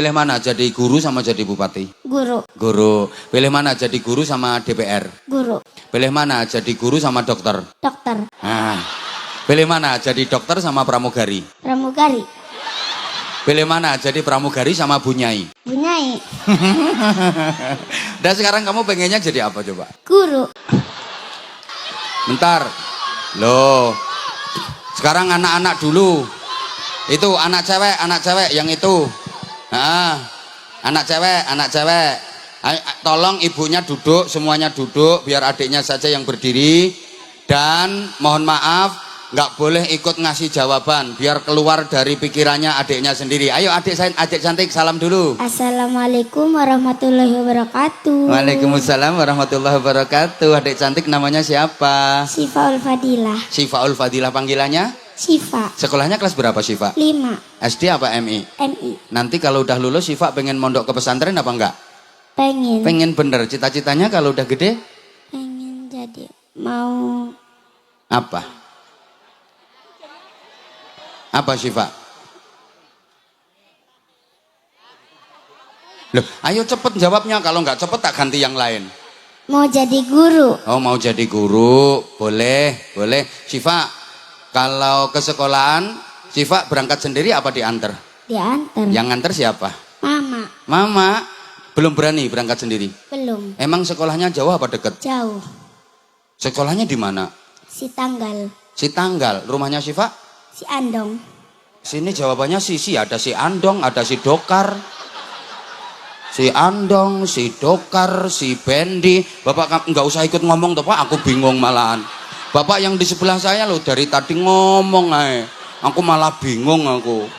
Pilih mana, jadi guru sama jadi bupati? Guru. Guru. Pilih mana, jadi guru sama DPR? Guru. Pilih mana, jadi guru sama dokter? Dokter. Nah. Pilih mana, jadi dokter sama pramugari? Pramugari. Pilih mana, jadi pramugari sama bunyai? Bunyai. Dan sekarang kamu pengennya jadi apa coba? Guru. Bentar. Loh. Sekarang anak-anak dulu. Itu anak cewek yang itu. Nah, anak cewek. Tolong ibunya duduk, semuanya duduk, biar adiknya saja yang berdiri. Dan mohon maaf, nggak boleh ikut ngasih jawaban, biar keluar dari pikirannya adiknya sendiri. Ayo adik cantik, salam dulu. Assalamualaikum warahmatullahi wabarakatuh. Waalaikumsalam warahmatullahi wabarakatuh. Adik cantik namanya siapa? Syifaul Fadilah. Syifaul Fadilah, panggilannya? Syifa. Sekolahnya kelas berapa Syifa? 5. SD apa MI? MI. Nanti kalau udah lulus Syifa pengen mondok ke pesantren apa enggak? Pengen. Pengen bener. Cita-citanya kalau udah gede? Pengen jadi. Mau. Apa? Apa Syifa? Loh, ayo cepet jawabnya. Kalau nggak cepet tak ganti yang lain. Mau jadi guru. Oh, mau jadi guru. Boleh. Syifa, kalau ke sekolahan, Syifa berangkat sendiri apa diantar? Diantar. Yang nganter siapa? Mama. Mama. Belum berani berangkat sendiri? Belum. Emang sekolahnya jauh apa deket? Jauh. Sekolahnya di mana? Si Tanggal. Si Tanggal. Rumahnya Syifa? Si Andong. Sini jawabannya si ada si Andong, ada si Dokar. Si Andong, si Dokar, si Bendi. Bapak nggak usah ikut ngomong toh Pak, aku bingung malahan. Bapak yang di sebelah saya loh dari tadi ngomong aja. Aku malah bingung aku.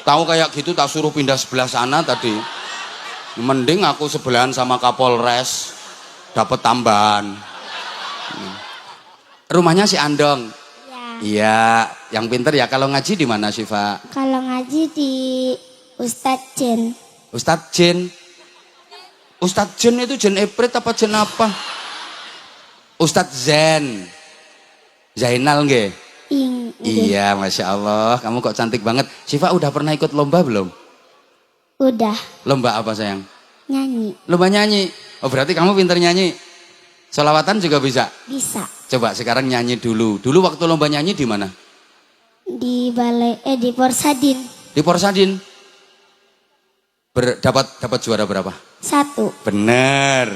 Tahu kayak gitu tak suruh pindah sebelah sana tadi. Mending aku sebelahan sama Kapolres, dapat tambahan. Rumahnya si Andong. Iya, yang pinter ya. Kalau ngaji di mana Syifa? Kalau ngaji di Ustadz Jen. Ustadz Jen. Ustadz Jen itu Jen Eprit apa Jen apa? Ustadz Zen. Zainal nggih? Iya, Masya Allah. Kamu kok cantik banget. Syifa udah pernah ikut lomba belum? Udah. Lomba apa sayang? Nyanyi. Lomba nyanyi. Oh berarti kamu pinter nyanyi. Sholawatan juga bisa? Bisa. Coba sekarang nyanyi dulu. Dulu waktu lomba nyanyi di mana? Di balai di Porsadin. Di Porsadin. Dapat juara berapa? 1. Bener.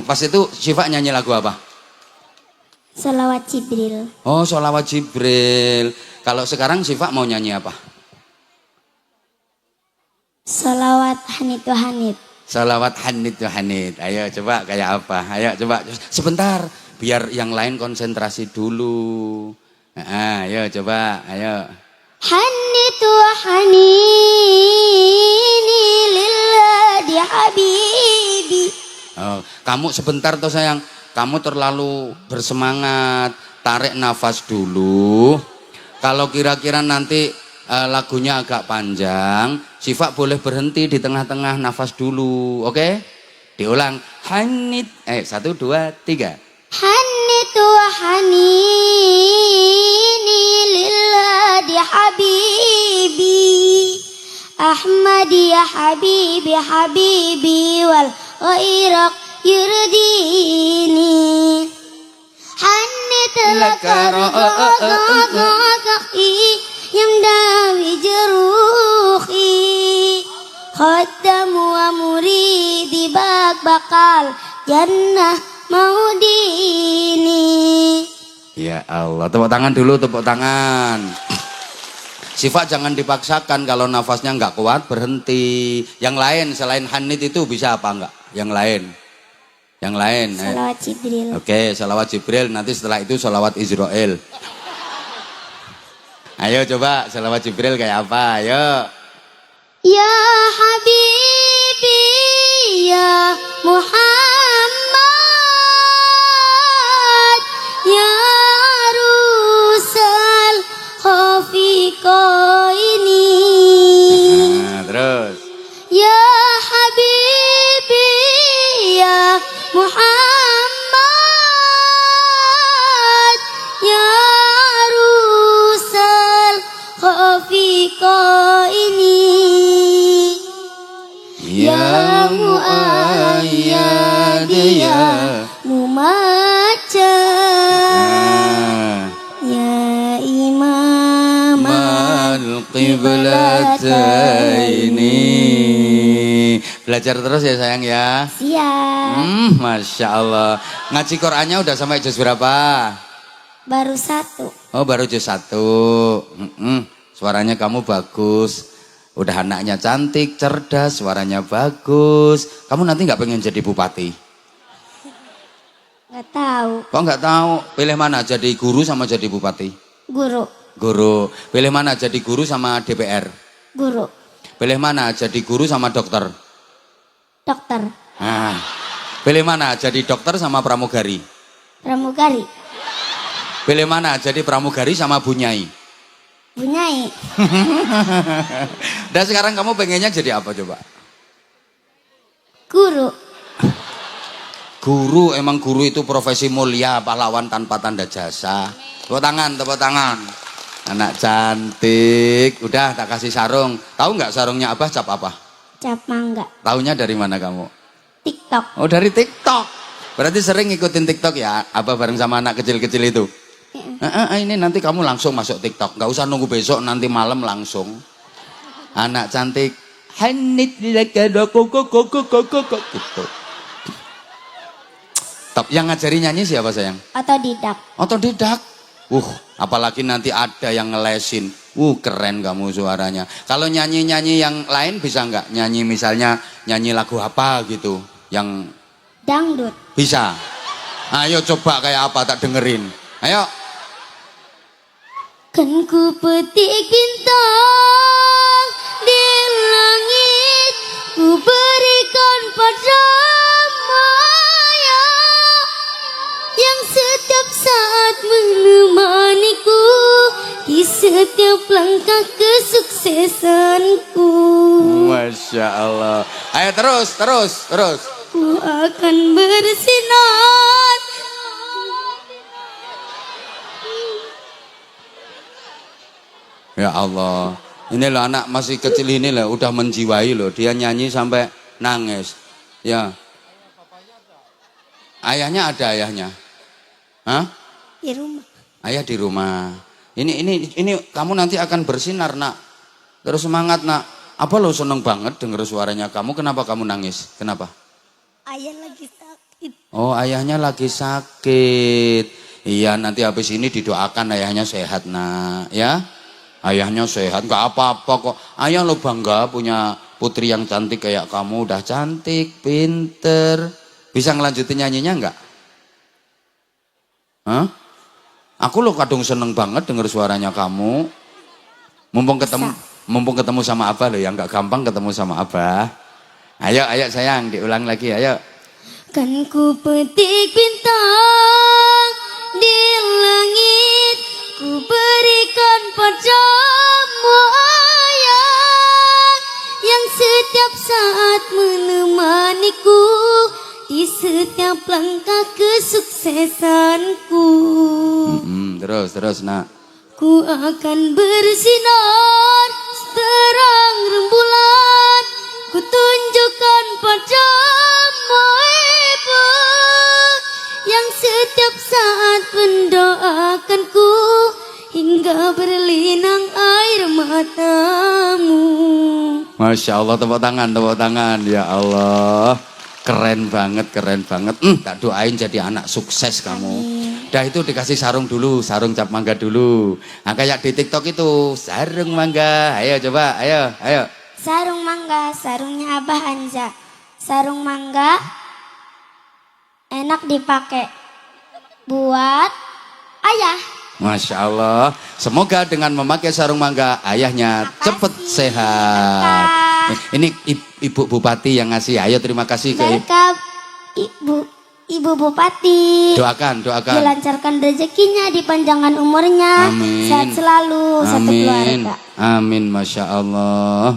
Pas itu Syifa nyanyi lagu apa? Sholawat Jibril. Oh, Sholawat Jibril. Kalau sekarang Syifa mau nyanyi apa? Sholawat Hanit wa Hanit. Sholawat Hanit wa Hanit. Ayo coba kayak apa? Ayo coba sebentar biar yang lain konsentrasi dulu. Nah, ayo coba, ayo. Hanit wa hanini lillahi habibi. Oh, kamu sebentar toh sayang. Kamu terlalu bersemangat. Tarik nafas dulu. Kalau kira-kira nanti lagunya agak panjang, Syifa boleh berhenti di tengah-tengah nafas dulu. Oke? Diulang. Hanit. 1, 2, 3. Hanit wa hanini lillahi habibi. Ahmadi ya habibi habibi wal ghairaq yurdini. Hanit lakaki yang dawi jeruhi. Khatam wa muridi bak bakal jannah maudini. Ya Allah, tepuk tangan dulu, tepuk tangan. Syifa jangan dipaksakan, kalau nafasnya nggak kuat berhenti. Yang lain selain Hanit itu bisa apa enggak? Yang lain. Sholawat Jibril. Oke, sholawat Jibril. Nanti setelah itu sholawat Israel. Ayo coba sholawat Jibril kayak apa? Ayo. Ya Habibi ya Muhammad ya Rusal Khafiqo ini. Nah, terus. Ya Habibi ya Muhammad ya Rusal khafiqa ini. Ya muayyad ya mumajjad ya imam al-qiblataini. Belajar terus ya sayang ya. Siap. Masya Allah. Ngaji Qurannya udah sampai juz berapa? Baru 1. Oh baru juz 1. Suaranya kamu bagus. Udah anaknya cantik, cerdas, suaranya bagus. Kamu nanti nggak pengen jadi bupati? Nggak tahu. Kok nggak tahu? Pilih mana, jadi guru sama jadi bupati? Guru. Guru. Pilih mana, jadi guru sama DPR? Guru. Pilih mana, jadi guru sama dokter? Dokter. Nah. Pilih mana, jadi dokter sama pramugari? Pramugari. Pilih mana, jadi pramugari sama bunyai? Bunyai. Dan sekarang kamu pengennya jadi apa coba? Guru. Guru, emang guru itu profesi mulia, pahlawan tanpa tanda jasa. Tepuk tangan, tepuk tangan. Anak cantik. Udah tak kasih sarung. Tahu nggak sarungnya apa? Cap apa? Cap mangga. Taunya dari mana kamu? TikTok. Oh dari TikTok. Berarti sering ngikutin TikTok ya? Apa bareng sama anak kecil-kecil itu? Ini nanti kamu langsung masuk TikTok. Nggak usah nunggu besok, nanti malam langsung. Anak cantik. Hanit gitu. Top. Yang ngajari nyanyi siapa sayang? Otodidak. Otodidak. Apalagi nanti ada yang ngelesin. Keren kamu suaranya. Kalau nyanyi-nyanyi yang lain bisa nggak? Nyanyi misalnya nyanyi lagu apa gitu? Yang Dangdut. bisa. Ayo coba kayak apa tak dengerin. Ayo. Kan ku petik bintang di langit, ku berikan pada Maya yang setiap saat menemaniku di setiap langkah kesuksesanku. Masya Allah. Ayo terus. Ku akan bersinar. Ya Allah. Ini loh anak masih kecil ini loh udah menjiwai loh. Dia nyanyi sampai nangis. Ya. Ayahnya ada ayahnya. Hah? Di rumah. Ayah di rumah. Ini kamu nanti akan bersinar nak. Terus semangat nak. Apa lo seneng banget denger suaranya kamu? Kenapa kamu nangis? Kenapa? Ayah lagi sakit. Oh ayahnya lagi sakit. Iya nanti habis ini didoakan ayahnya sehat nak. Ya. Ayahnya sehat nggak apa-apa kok. Ayah lo bangga punya putri yang cantik kayak kamu. Udah cantik, pinter. Bisa ngelanjutin nyanyinya nggak? Hah? Aku lo kadung seneng banget denger suaranya kamu. Mumpung ketemu sama Abah lo ya nggak gampang ketemu sama Abah. Ayo sayang diulang lagi ayo. Kan ku petik bintang di langit, ku berikan padamu ayah yang setiap saat menemaniku di setiap langkah kesuksesanku. Terus nak. Ku akan bersinar terang rembulan, ku tunjukkan padamu ibu yang setiap saat mendoakanku hingga berlinang air matamu. Masya Allah tepuk tangan ya Allah. Keren banget. Tak doain jadi anak sukses kamu. Dah itu dikasih sarung dulu, sarung cap mangga dulu. Nah, kayak di TikTok itu, sarung mangga. Ayo coba, ayo. Sarung mangga, sarungnya Abah Anja. Sarung mangga enak dipakai buat ayah. Masya Allah. Semoga dengan memakai sarung mangga ayahnya cepet sehat. Ini Ibu Bupati yang ngasih. Ayo terima kasih ke Ibu Bupati. Doakan. Dilancarkan rezekinya, dipanjangkan umurnya. Amin. Sehat selalu satu keluarga. Amin. Masya Allah.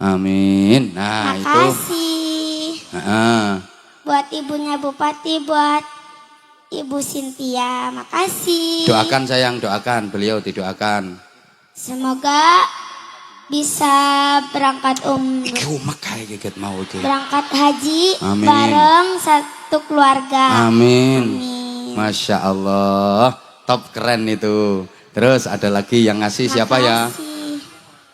Amin. Nah makasih. itu. Buat ibunya Bupati, buat Ibu Cynthia, makasih. Doakan sayang, doakan. Beliau didoakan. Semoga bisa berangkat Iki umek kae geget mau iki. berangkat haji Amin. bareng satu keluarga. Amin. Amin. Masya Allah, top keren itu. Terus ada lagi yang ngasih siapa ya? Makasih.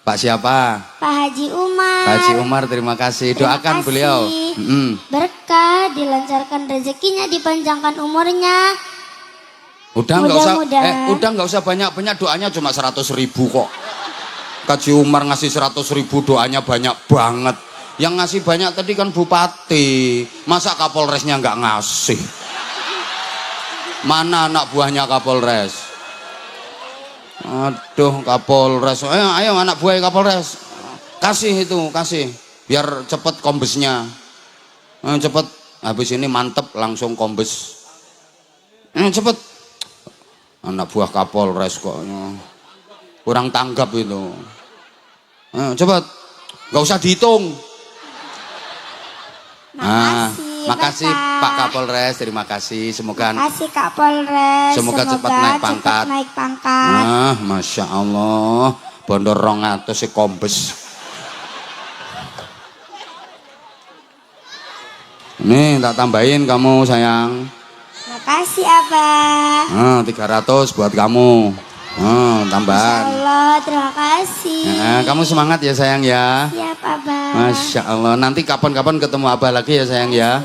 Pak siapa? Pak Haji Umar. Pak Haji Umar, terima kasih. Terima Doakan kasih. beliau. Berkah, dilancarkan rezekinya, dipanjangkan umurnya. Udah nggak usah, Mudah-mudahan. udah nggak usah banyak-banyak, doanya cuma 100.000 kok. Haji Umar ngasih 100.000, doanya banyak banget. Yang ngasih banyak tadi kan bupati, masa Kapolresnya nggak ngasih? Mana anak buahnya Kapolres? Aduh, Kapolres, ayo anak buah Kapolres, kasih itu, kasih, biar cepet kombesnya, cepet. Habis ini mantep langsung kombes, cepet. Anak buah Kapolres kok kurang tanggap itu. Cepet, nggak usah dihitung. Makasih Pak Kapolres, terima kasih. Semoga Makasih Kak Polres. Semoga cepat naik pangkat. Naik pangkat. Masya Allah, bondor 200 si kombes. Nih tak tambahin kamu sayang. Makasih Abah. 300 buat kamu. Tambahan. Allah, terima kasih. Kamu semangat ya sayang ya. Siap Abah. Masya Allah. Nanti kapan-kapan ketemu Abah lagi ya sayang ya.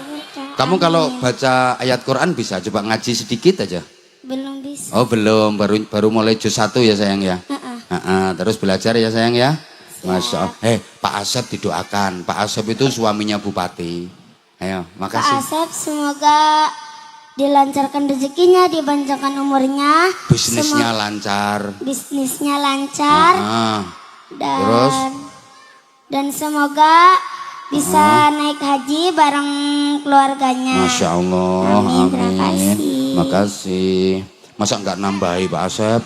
Kamu kalau baca ayat Quran bisa coba ngaji sedikit aja. Belum bisa. Oh belum, baru mulai juz 1 ya sayang ya. Terus belajar ya sayang ya. Masya Allah. Pak Asep didoakan. Pak Asep itu suaminya bupati. Ayo, Pak makasih. Asep semoga dilancarkan rezekinya, dipanjangkan umurnya, Bisnisnya lancar. bisnisnya lancar, dan Terus? dan semoga bisa naik haji bareng keluarganya. Masya Allah. Amin, terima kasih. Makasih. Masa nggak nambahi Pak Asep?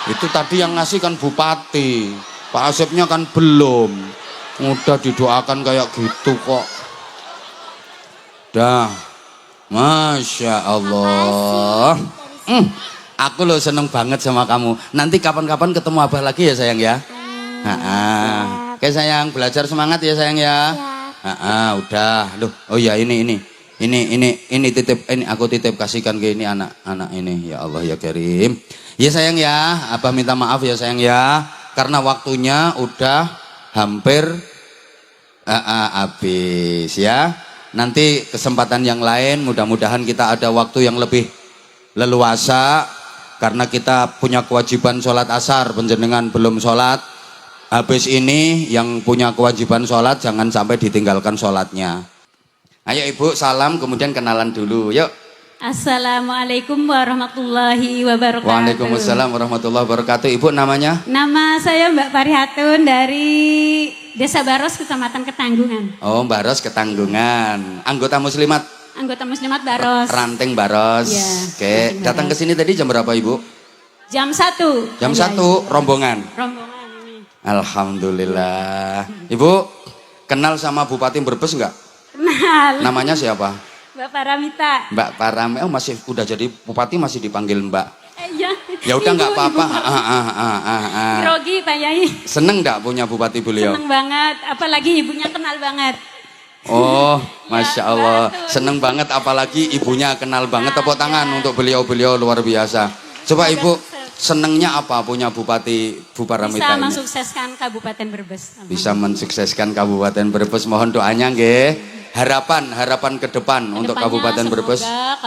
Itu tadi yang ngasih kan bupati. Pak Asepnya kan belum. Udah didoakan kayak gitu kok. Dah. Masya Allah. Aku loh seneng banget sama kamu. Nanti kapan-kapan ketemu Abah lagi ya sayang ya. Oke sayang, belajar semangat ya sayang ya. Udah. Loh, oh ya ini titip, ini aku titip kasihkan ke ini anak-anak ini. Ya Allah ya Karim. Ya sayang ya, Abah minta maaf ya sayang ya. Karena waktunya udah hampir habis ya. Nanti kesempatan yang lain mudah-mudahan kita ada waktu yang lebih leluasa. Karena kita punya kewajiban sholat asar, penjenengan belum sholat. Habis ini yang punya kewajiban sholat jangan sampai ditinggalkan sholatnya. Ayo ibu salam kemudian kenalan dulu yuk. Assalamualaikum warahmatullahi wabarakatuh. Waalaikumsalam warahmatullahi wabarakatuh. Ibu namanya? Nama saya Mbak Parihatun dari Desa Baros, Kecamatan Ketanggungan. Oh Mbak Ros Ketanggungan. Anggota muslimat? Anggota muslimat Baros. Ranting Baros. Ya, Oke, Ranting datang ke Baros. sini tadi jam berapa Ibu? Jam 1. Jam 1 rombongan. Rombongan ini. Alhamdulillah. Ibu kenal sama Bupati Brebes enggak? Kenal. Namanya siapa? Mbak Paramita. Mbak Parame. Oh masih udah jadi bupati masih dipanggil Mbak. Iya. Ya udah nggak Ibu, apa-apa. Ibu. Grogi Pak Yai. Seneng enggak punya bupati beliau? Seneng banget. Apalagi ibunya kenal banget. Oh, Masya Allah. betul. Seneng banget apalagi ibunya kenal banget. Tepuk tangan untuk beliau-beliau luar biasa. Coba Ibu senengnya apa punya Bupati Bu Paramita Bisa ini? mensukseskan Kabupaten Brebes. Bisa mensukseskan Kabupaten Brebes. Mohon doanya nggih. Harapan ke depan untuk Kedepannya Kabupaten Brebes. Semoga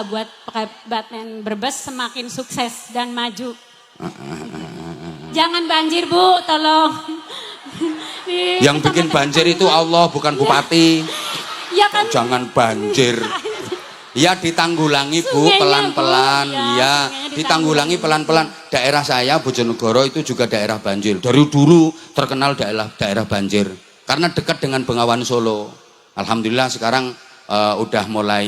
Kabupaten Brebes semakin sukses dan maju. Jangan banjir Bu, tolong. Yang bikin banjir itu Allah bukan bupati. Ya kan? Jangan banjir. Ya ditanggulangi Bu Sungainya, pelan-pelan. Bu. Ya, Ya sungainya ditanggulangi pelan-pelan. Daerah saya Bojonegoro itu juga daerah banjir. Dari dulu terkenal daerah banjir karena dekat dengan Bengawan Solo. Alhamdulillah sekarang udah mulai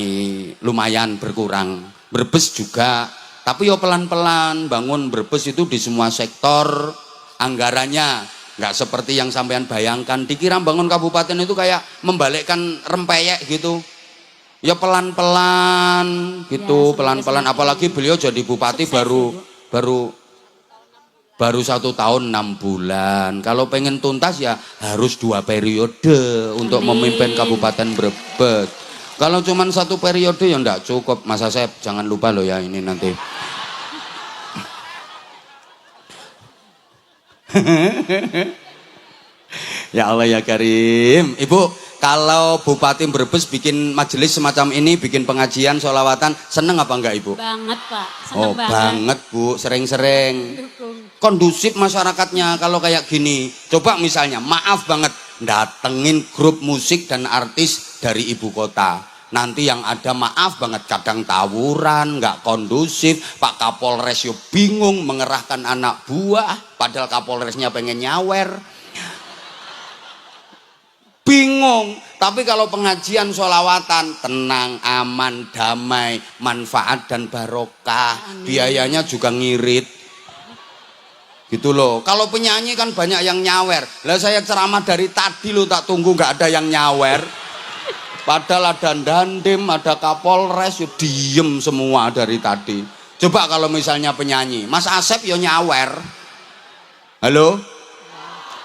lumayan berkurang. Brebes juga, tapi yo pelan-pelan bangun Brebes itu di semua sektor anggarannya nggak seperti yang sampean bayangkan. Dikira bangun kabupaten itu kayak membalikkan rempeyek gitu. Ya pelan-pelan gitu, Ya, pelan-pelan. Apalagi beliau jadi bupati Sukses, baru baru 1 tahun 6 bulan. Kalau pengen tuntas ya harus 2 periode untuk memimpin Kabupaten Brebes. Kalau cuma 1 periode ya enggak cukup. Mas Asep jangan lupa loh ya ini nanti. Ya Allah ya Karim. Ibu, kalau Bupati Brebes bikin majelis semacam ini, bikin pengajian, sholawatan, seneng apa enggak Ibu? Banget Pak, seneng banget Bu, sering-sering. Kondusif masyarakatnya kalau kayak gini. Coba misalnya, maaf banget, datengin grup musik dan artis dari ibu kota. Nanti yang ada maaf banget, kadang tawuran, nggak kondusif. Pak Kapolres yo bingung mengerahkan anak buah, padahal Kapolresnya pengen nyawer. Bingung. Tapi kalau pengajian sholawatan tenang, aman, damai, manfaat dan barokah. Biayanya juga ngirit gitu loh. Kalau penyanyi kan banyak yang nyawer. Lah saya ceramah dari tadi lo tak tunggu nggak ada yang nyawer. Padahal ada Dandim, ada Kapolres, yo diem semua dari tadi. Coba kalau misalnya penyanyi, Mas Asep yo nyawer. Halo?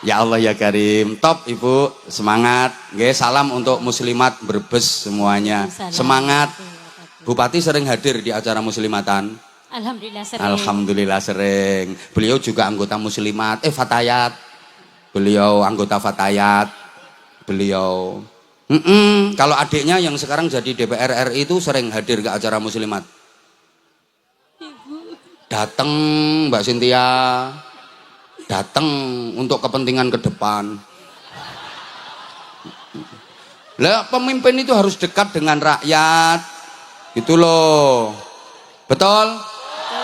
Ya Allah ya Karim, top Ibu, semangat. Nggih, salam untuk muslimat Brebes semuanya. Semangat. Bupati sering hadir di acara muslimatan. Alhamdulillah sering. Alhamdulillah sering. Beliau juga anggota muslimat, Fatayat. Beliau anggota Fatayat. Beliau kalau adiknya yang sekarang jadi DPR RI itu sering hadir ke acara muslimat. Datang Mbak Cynthia. Datang untuk kepentingan ke depan. Lah pemimpin itu harus dekat dengan rakyat. Gitu loh. Betul?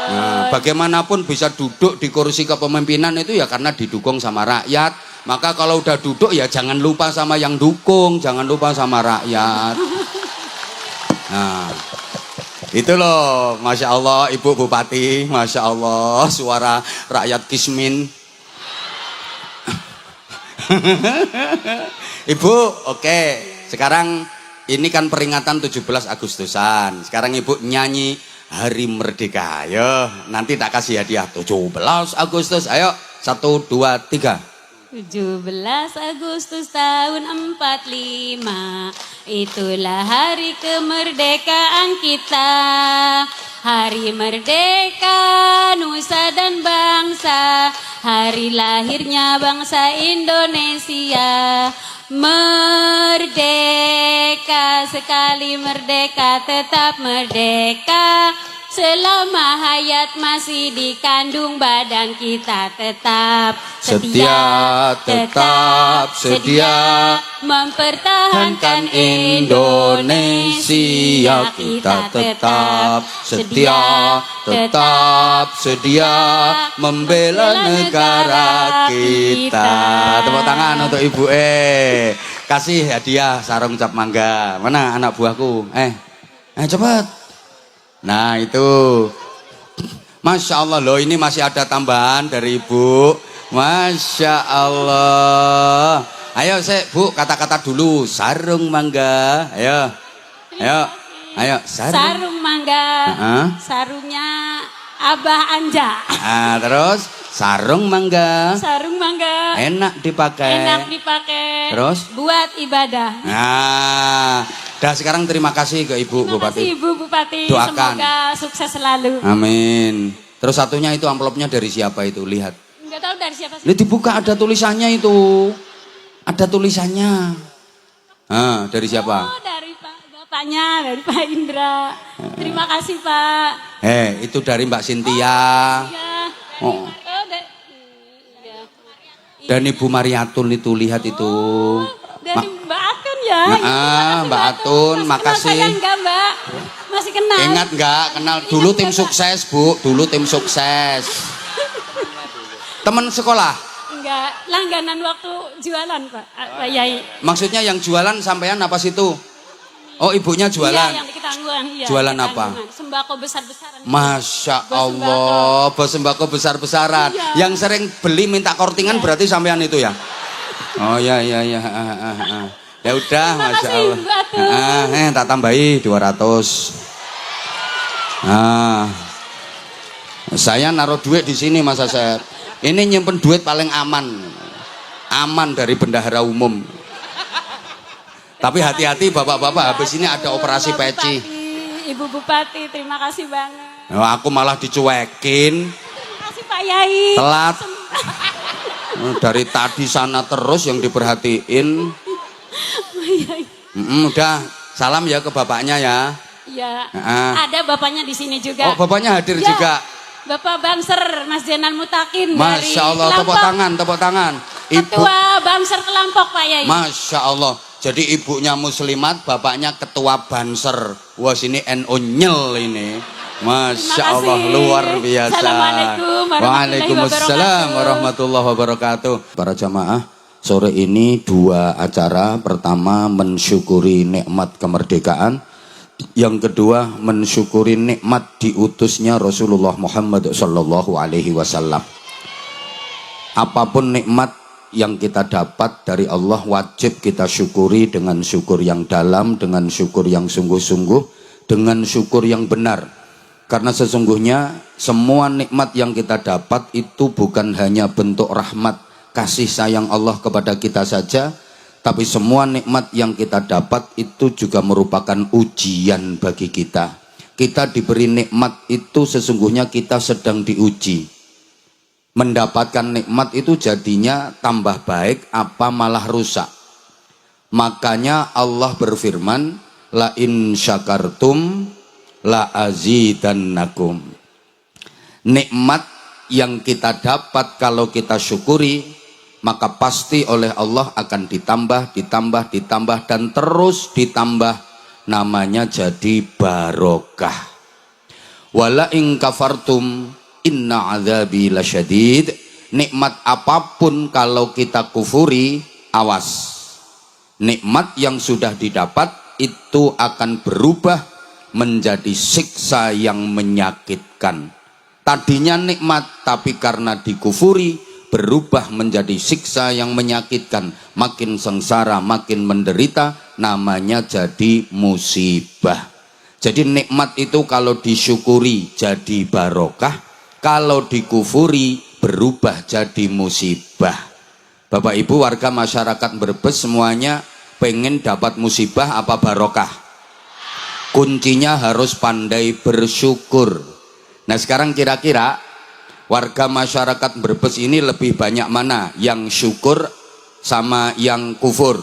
Nah, bagaimanapun bisa duduk di kursi kepemimpinan itu ya karena didukung sama rakyat. Maka kalau udah duduk ya jangan lupa sama yang dukung, jangan lupa sama rakyat. Nah, itu loh, Masya Allah Ibu Bupati, Masya Allah suara rakyat Kismin. Ibu, oke. Sekarang ini kan peringatan 17 Agustusan. Sekarang Ibu nyanyi Hari Merdeka. Ayo, nanti tak kasih hadiah 17 Agustus. Ayo, 1, 2, 3. 17 Agustus tahun 45, itulah hari kemerdekaan kita. Hari merdeka nusa dan bangsa, hari lahirnya bangsa Indonesia. Merdeka, sekali merdeka tetap merdeka. Selama hayat masih dikandung badan kita tetap setia, tetap sedia mempertahankan Indonesia. Kita tetap setia, tetap sedia membela negara kita. Tepuk tangan untuk Ibu Kasih hadiah sarung cap mangga. Mana anak buahku? Cepat. Nah itu, Masya Allah loh, ini masih ada tambahan dari Ibu. Masya Allah. Ayo Bu, kata-kata dulu. Sarung mangga. Ayo, sarung mangga. Sarungnya Abah Anja. Nah, terus sarung mangga. Sarung mangga. Enak dipakai. Terus buat ibadah. Nah, dah sekarang terima kasih ke Ibu Bupati. Terima kasih Ibu Bupati. Doakan. Semoga sukses selalu. Amin. Terus satunya itu amplopnya dari siapa itu? Lihat. Enggak tahu dari siapa sih. Lihat dibuka ada tulisannya itu. Ada tulisannya. Dari siapa? Oh, dari bapaknya, dari Pak Indra. Terima kasih Pak. Itu dari Mbak Cynthia. Oh. Dan Ibu Mariatun itu, lihat itu. Dari Mbak Atun ya. Mbak Atun, makasih. Kenal saya enggak Mbak? Masih kenal. Ingat enggak? Kenal dulu tim sukses Bu, dulu tim sukses. Teman sekolah? Enggak, langganan waktu jualan Pak Yai. Maksudnya yang jualan sampean apa situ? Oh ibunya jualan? Iya, yang di Ketangguhan. Iya, jualan apa? Sembako besar-besaran. Masya Allah, sembako besar-besaran. Iya. Yang sering beli minta kortingan berarti sampean itu ya? Oh ya. Ya udah, Masya Allah. Tak tambahi 200. Saya naruh duit di sini Mas Asep. Ini nyimpen duit paling aman. Aman dari bendahara umum. Tapi hati-hati bapak-bapak, habis ini ada operasi peci. Ibu Bupati, terima kasih banget. Nah, aku malah dicuekin. Terima kasih Pak Yai. Telat. Dari tadi sana terus yang diperhatiin. Udah, salam ya ke bapaknya ya. Iya. Ada bapaknya di sini juga. Oh, bapaknya hadir ya, juga. Bapak Bangser Mas Jenan Mutakin Masya dari Allah, tepuk tangan, tepuk tangan. Ketua Bangser Kelampok Pak Yai. Masya Allah. Jadi ibunya muslimat, bapaknya ketua Banser. Wah, sini NU nyel ini. Masya Allah, luar biasa. Assalamualaikum Waalaikumsalam warahmatullahi wabarakatuh. Para jamaah, sore ini dua acara. Pertama, mensyukuri nikmat kemerdekaan. Yang kedua, mensyukuri nikmat diutusnya Rasulullah Muhammad sallallahu alaihi wasallam. Apapun nikmat yang kita dapat dari Allah, wajib kita syukuri dengan syukur yang dalam, dengan syukur yang sungguh-sungguh, dengan syukur yang benar. Karena sesungguhnya semua nikmat yang kita dapat itu bukan hanya bentuk rahmat kasih sayang Allah kepada kita saja, tapi semua nikmat yang kita dapat itu juga merupakan ujian bagi kita. Kita diberi nikmat itu sesungguhnya kita sedang diuji. Mendapatkan nikmat itu jadinya tambah baik apa malah rusak. Makanya Allah berfirman, la in syakartum la azidannakum. Nikmat yang kita dapat kalau kita syukuri, maka pasti oleh Allah akan ditambah, dan terus ditambah. Namanya jadi barokah. Wala in kafartum inna azabi lasyadid. Nikmat apapun kalau kita kufuri, awas. Nikmat yang sudah didapat itu akan berubah menjadi siksa yang menyakitkan. Tadinya nikmat, tapi karena dikufuri berubah menjadi siksa yang menyakitkan. Makin sengsara, makin menderita, namanya jadi musibah. Jadi nikmat itu kalau disyukuri jadi barokah, kalau dikufuri berubah jadi musibah. Bapak Ibu warga masyarakat Brebes semuanya pengen dapat musibah apa barokah? Kuncinya harus pandai bersyukur. Nah sekarang kira-kira warga masyarakat Brebes ini lebih banyak mana? Yang syukur sama yang kufur?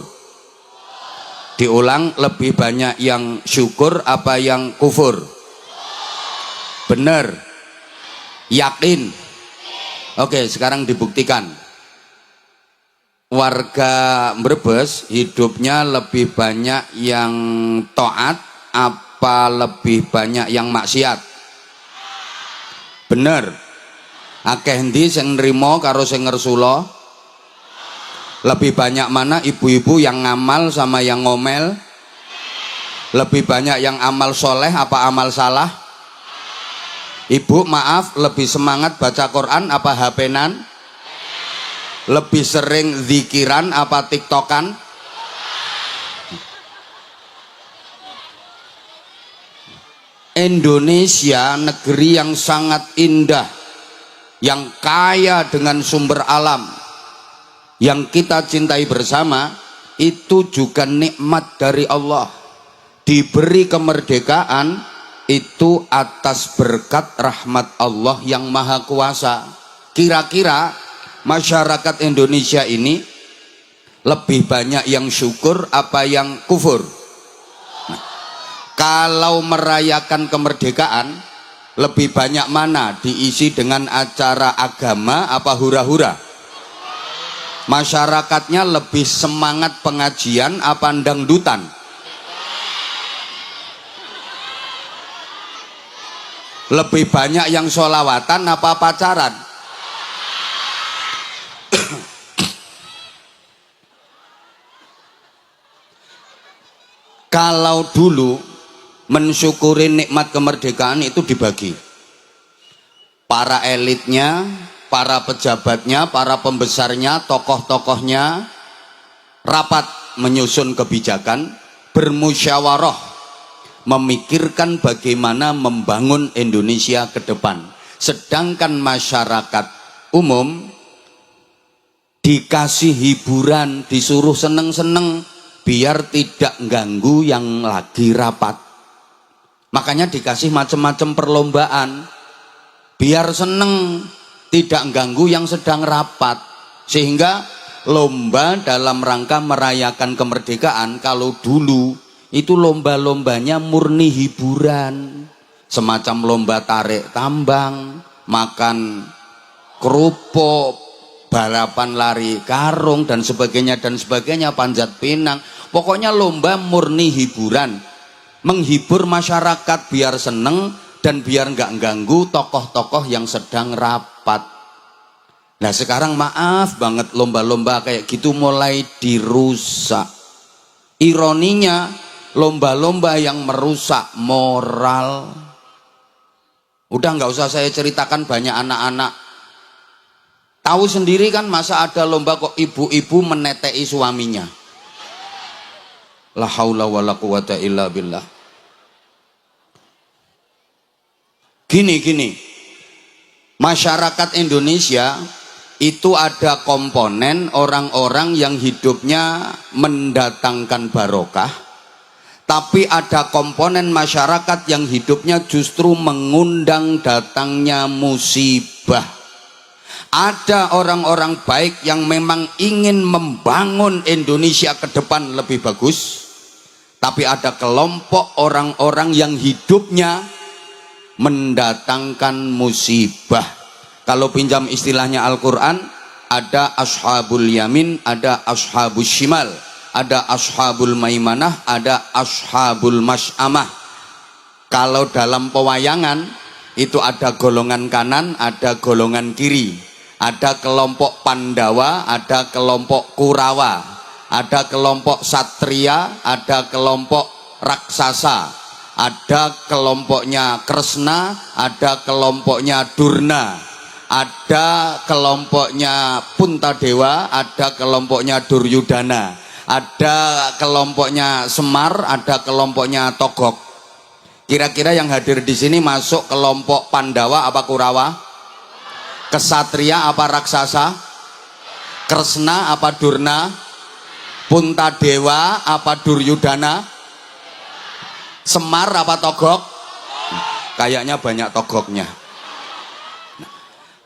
Diulang, lebih banyak yang syukur apa yang kufur? Benar? Yakin? Oke, sekarang dibuktikan. Warga Brebes hidupnya lebih banyak yang taat apa lebih banyak yang maksiat? Bener. Akeh endi sing nrimo karo sing ngersula? Lebih banyak mana ibu-ibu yang ngamal sama yang ngomel? Lebih banyak yang amal soleh apa amal salah? Ibu maaf, lebih semangat baca Quran apa HP-nan? Lebih sering zikiran apa tiktokan? Indonesia negeri yang sangat indah, yang kaya dengan sumber alam, yang kita cintai bersama, itu juga nikmat dari Allah. Diberi kemerdekaan itu atas berkat rahmat Allah yang maha kuasa. Kira-kira masyarakat Indonesia ini lebih banyak yang syukur apa yang kufur? Nah, kalau merayakan kemerdekaan lebih banyak mana diisi dengan acara agama apa hura-hura? Masyarakatnya lebih semangat pengajian apa dangdutan? Lebih banyak yang sholawatan apa pacaran? Kalau dulu mensyukuri nikmat kemerdekaan itu dibagi. Para elitnya, para pejabatnya, para pembesarnya, tokoh-tokohnya rapat menyusun kebijakan, bermusyawarah, memikirkan bagaimana membangun Indonesia ke depan. Sedangkan masyarakat umum dikasih hiburan, disuruh seneng-seneng biar tidak ganggu yang lagi rapat. Makanya dikasih macam-macam perlombaan biar seneng, tidak ganggu yang sedang rapat. Sehingga lomba dalam rangka merayakan kemerdekaan, kalau dulu itu lomba-lombanya murni hiburan, semacam lomba tarik tambang, makan kerupuk, balapan lari karung dan sebagainya, panjat pinang. Pokoknya lomba murni hiburan, menghibur masyarakat biar seneng dan biar nggak ganggu tokoh-tokoh yang sedang rapat. Nah sekarang maaf banget, lomba-lomba kayak gitu mulai dirusak. Ironinya lomba-lomba yang merusak moral. Udah nggak usah saya ceritakan, banyak anak-anak tahu sendiri kan, masa ada lomba kok ibu-ibu menetei suaminya. La haula wala quwata illa billah. Gini, masyarakat Indonesia itu ada komponen orang-orang yang hidupnya mendatangkan barokah, tapi ada komponen masyarakat yang hidupnya justru mengundang datangnya musibah. Ada orang-orang baik yang memang ingin membangun Indonesia ke depan lebih bagus, tapi ada kelompok orang-orang yang hidupnya mendatangkan musibah. Kalau pinjam istilahnya Al-Quran, ada ashabul yamin, ada ashabul shimal, ada ashabul maimanah, ada ashabul mas'amah. Kalau dalam pewayangan itu ada golongan kanan, ada golongan kiri. Ada kelompok Pandawa, ada kelompok Kurawa, ada kelompok Satria, ada kelompok Raksasa, ada kelompoknya Kresna, ada kelompoknya Durna, ada kelompoknya Puntadewa, ada kelompoknya Duryudana, ada kelompoknya Semar, ada kelompoknya Togok. Kira-kira yang hadir di sini masuk kelompok Pandawa apa Kurawa? Kesatria apa Raksasa? Kresna apa Durna? Puntadewa apa Duryudana? Semar apa Togok? Kayaknya banyak Togoknya.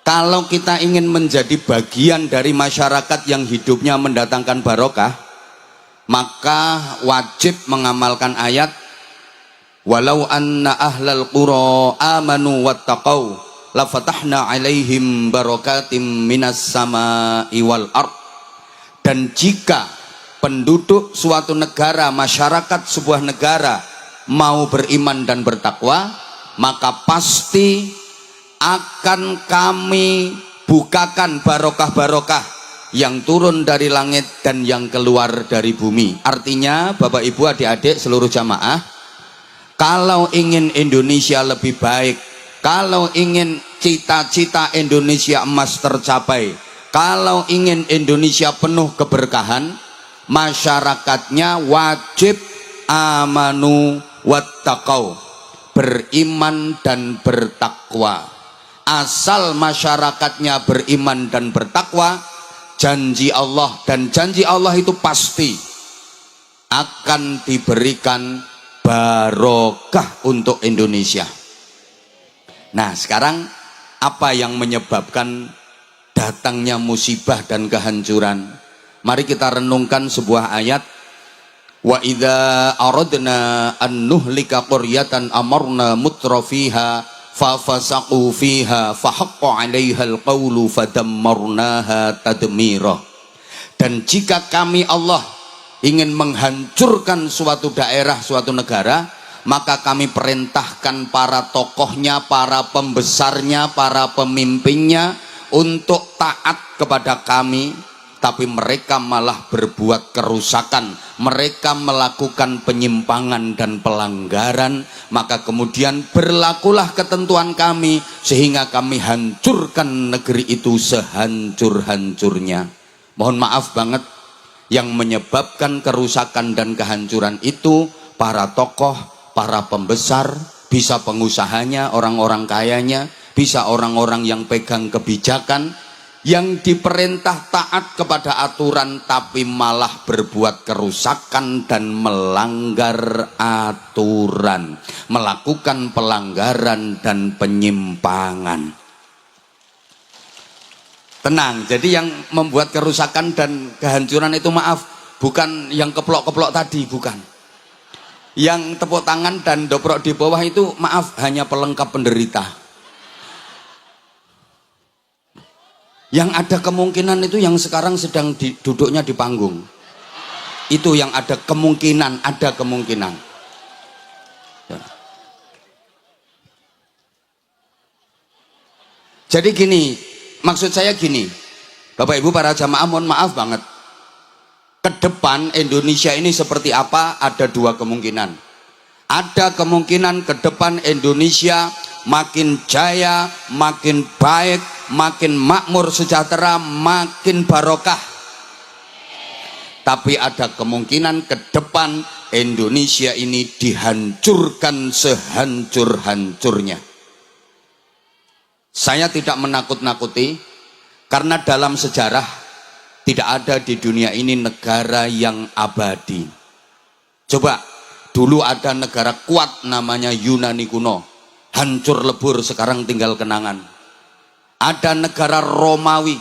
Kalau kita ingin menjadi bagian dari masyarakat yang hidupnya mendatangkan barokah, maka wajib mengamalkan ayat walau anna ahlal qura amanu wattaqau la fatahna alaihim barakatim minas sama'i wal ard. Dan jika penduduk suatu negara, masyarakat sebuah negara mau beriman dan bertakwa, maka pasti akan kami bukakan barokah-barokah yang turun dari langit dan yang keluar dari bumi. Artinya Bapak Ibu adik-adik seluruh jamaah, kalau ingin Indonesia lebih baik, kalau ingin cita-cita Indonesia emas tercapai, kalau ingin Indonesia penuh keberkahan, masyarakatnya wajib amanu wattaqau, beriman dan bertakwa. Asal masyarakatnya beriman dan bertakwa, janji Allah, dan janji Allah itu pasti akan diberikan barokah untuk Indonesia. Nah sekarang apa yang menyebabkan datangnya musibah dan kehancuran? Mari kita renungkan sebuah ayat. Wa idza aradna an nuhlika qaryatan amarna mutrafiha fafasaqu fiha fahaqqa 'alaihal qawlu fadammarnaha tadmira. Dan jika kami Allah ingin menghancurkan suatu daerah, suatu negara, maka kami perintahkan para tokohnya, para pembesarnya, para pemimpinnya untuk taat kepada kami, tapi mereka malah berbuat kerusakan, mereka melakukan penyimpangan dan pelanggaran, maka kemudian berlakulah ketentuan kami sehingga kami hancurkan negeri itu sehancur-hancurnya. Mohon maaf banget, yang menyebabkan kerusakan dan kehancuran itu para tokoh, para pembesar, bisa pengusahanya, orang-orang kayanya, bisa orang-orang yang pegang kebijakan yang diperintah taat kepada aturan tapi malah berbuat kerusakan dan melanggar aturan, melakukan pelanggaran dan penyimpangan. Tenang, jadi yang membuat kerusakan dan kehancuran itu maaf, bukan yang keplok-keplok tadi, bukan. Yang tepuk tangan dan dobrok di bawah itu maaf, hanya pelengkap penderita. Yang ada kemungkinan itu yang sekarang sedang duduknya di panggung. Itu yang ada kemungkinan, ada kemungkinan. Ya. Jadi gini, maksud saya gini, Bapak Ibu para jamaah mohon maaf banget. Ke depan Indonesia ini seperti apa? Ada dua kemungkinan. Ada kemungkinan ke depan Indonesia makin jaya, makin baik, makin makmur sejahtera, makin barokah. Tapi ada kemungkinan ke depan Indonesia ini dihancurkan sehancur-hancurnya. Saya tidak menakut-nakuti, karena dalam sejarah tidak ada di dunia ini negara yang abadi. Coba, dulu ada negara kuat namanya Yunani kuno, hancur lebur, sekarang tinggal kenangan. Ada negara Romawi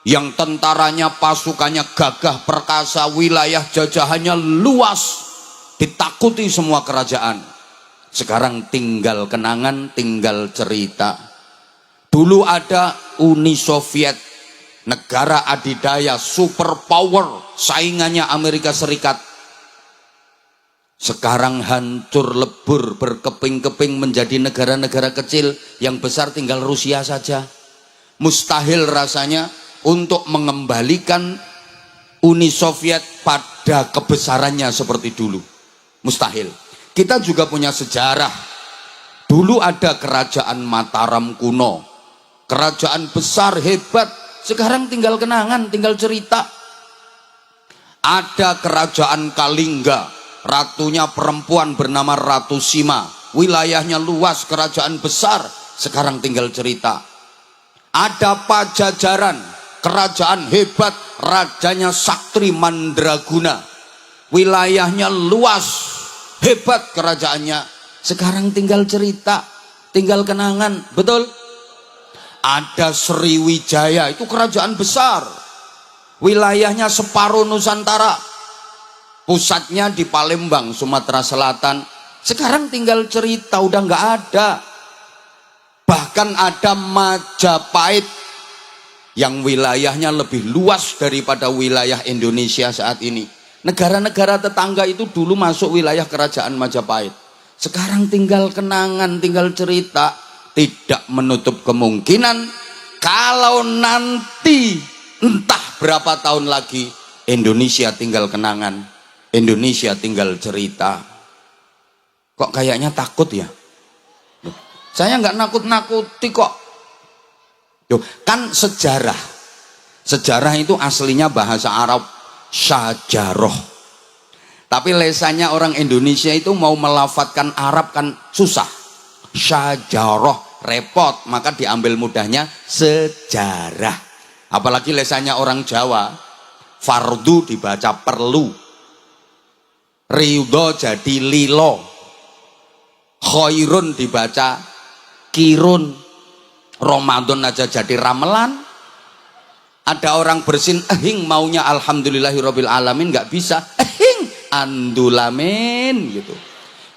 yang tentaranya, pasukannya gagah perkasa, wilayah jajahannya luas, ditakuti semua kerajaan. Sekarang tinggal kenangan, tinggal cerita. Dulu ada Uni Soviet, negara adidaya, superpower, saingannya Amerika Serikat. Sekarang hancur lebur, berkeping-keping menjadi negara-negara kecil, yang besar tinggal Rusia saja. Mustahil rasanya untuk mengembalikan Uni Soviet pada kebesarannya seperti dulu. Mustahil. Kita juga punya sejarah. Dulu ada kerajaan Mataram kuno, kerajaan besar hebat, sekarang tinggal kenangan, tinggal cerita. Ada kerajaan Kalingga, ratunya perempuan bernama Ratu Sima, wilayahnya luas, kerajaan besar, sekarang tinggal cerita. Ada Pajajaran, kerajaan hebat, rajanya Saktri Mandraguna, wilayahnya luas, hebat kerajaannya, sekarang tinggal cerita, tinggal kenangan. Betul? Ada Sriwijaya, itu kerajaan besar, wilayahnya separuh Nusantara, pusatnya di Palembang, Sumatera Selatan, sekarang tinggal cerita, udah nggak ada. Bahkan ada Majapahit yang wilayahnya lebih luas daripada wilayah Indonesia saat ini. Negara-negara tetangga itu dulu masuk wilayah kerajaan Majapahit, sekarang tinggal kenangan, tinggal cerita. Tidak menutup kemungkinan kalau nanti entah berapa tahun lagi Indonesia tinggal kenangan, Indonesia tinggal cerita. Kok kayaknya takut ya? Saya nggak nakut-nakuti kok. Kan sejarah. Sejarah itu aslinya bahasa Arab syajaroh. Tapi lesannya orang Indonesia itu mau melafatkan Arab kan susah. Syajaroh repot, maka diambil mudahnya sejarah. Apalagi lesannya orang Jawa, fardu dibaca perlu, ridho jadi lilo, khairun dibaca kirun, Ramadan aja jadi ramelan. Ada orang bersin ehing maunya alhamdulillahirabbil alamin, nggak bisa ehing andulamin gitu.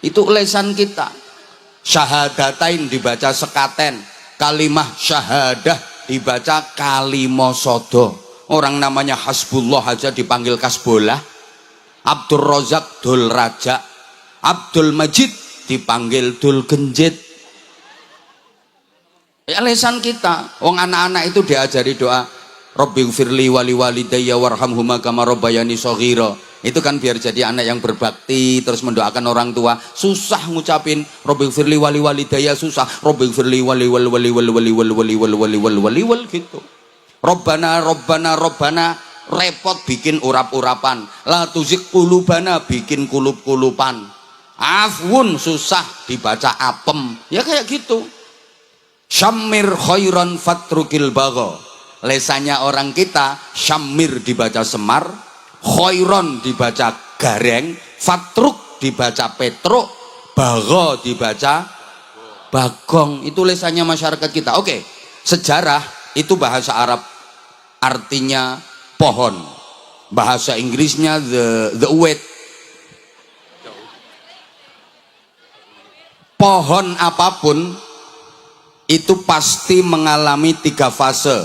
Itu lesan kita. Syahadatain dibaca sekaten, kalimah syahadah dibaca kalimosodo. Orang namanya Hasbullah aja dipanggil Kasbolah, Abdul Rozak Dul Raja, Abdul Majid dipanggil Dul Genjit. Ya lesan kita. Wong anak-anak itu diajari doa Rabbighfirli wali walidayya warhamhuma kama rabbayani shaghira. Itu kan biar jadi anak yang berbakti, terus mendoakan orang tua. Susah ngucapin Rabbighfirli wali walidayya, susah. Rabbighfirli wali wali wali wali wali wali wali wali wali wali wali wali gitu. Robbana Robbana Robbana, repot bikin urap-urapan. La tuzigh qulubana, bikin kulub-kulupan. Afwun susah dibaca apem. Ya kayak gitu. Syammir khairan fatrukil bagha. lesannya orang kita, Syamir dibaca Semar, Khairon dibaca Gareng, Fatruk dibaca Petruk, Bago dibaca Bagong. Itu lesannya masyarakat kita. Oke, sejarah itu bahasa Arab, artinya pohon. Bahasa Inggrisnya the wheat. Pohon apapun itu pasti mengalami 3 fase.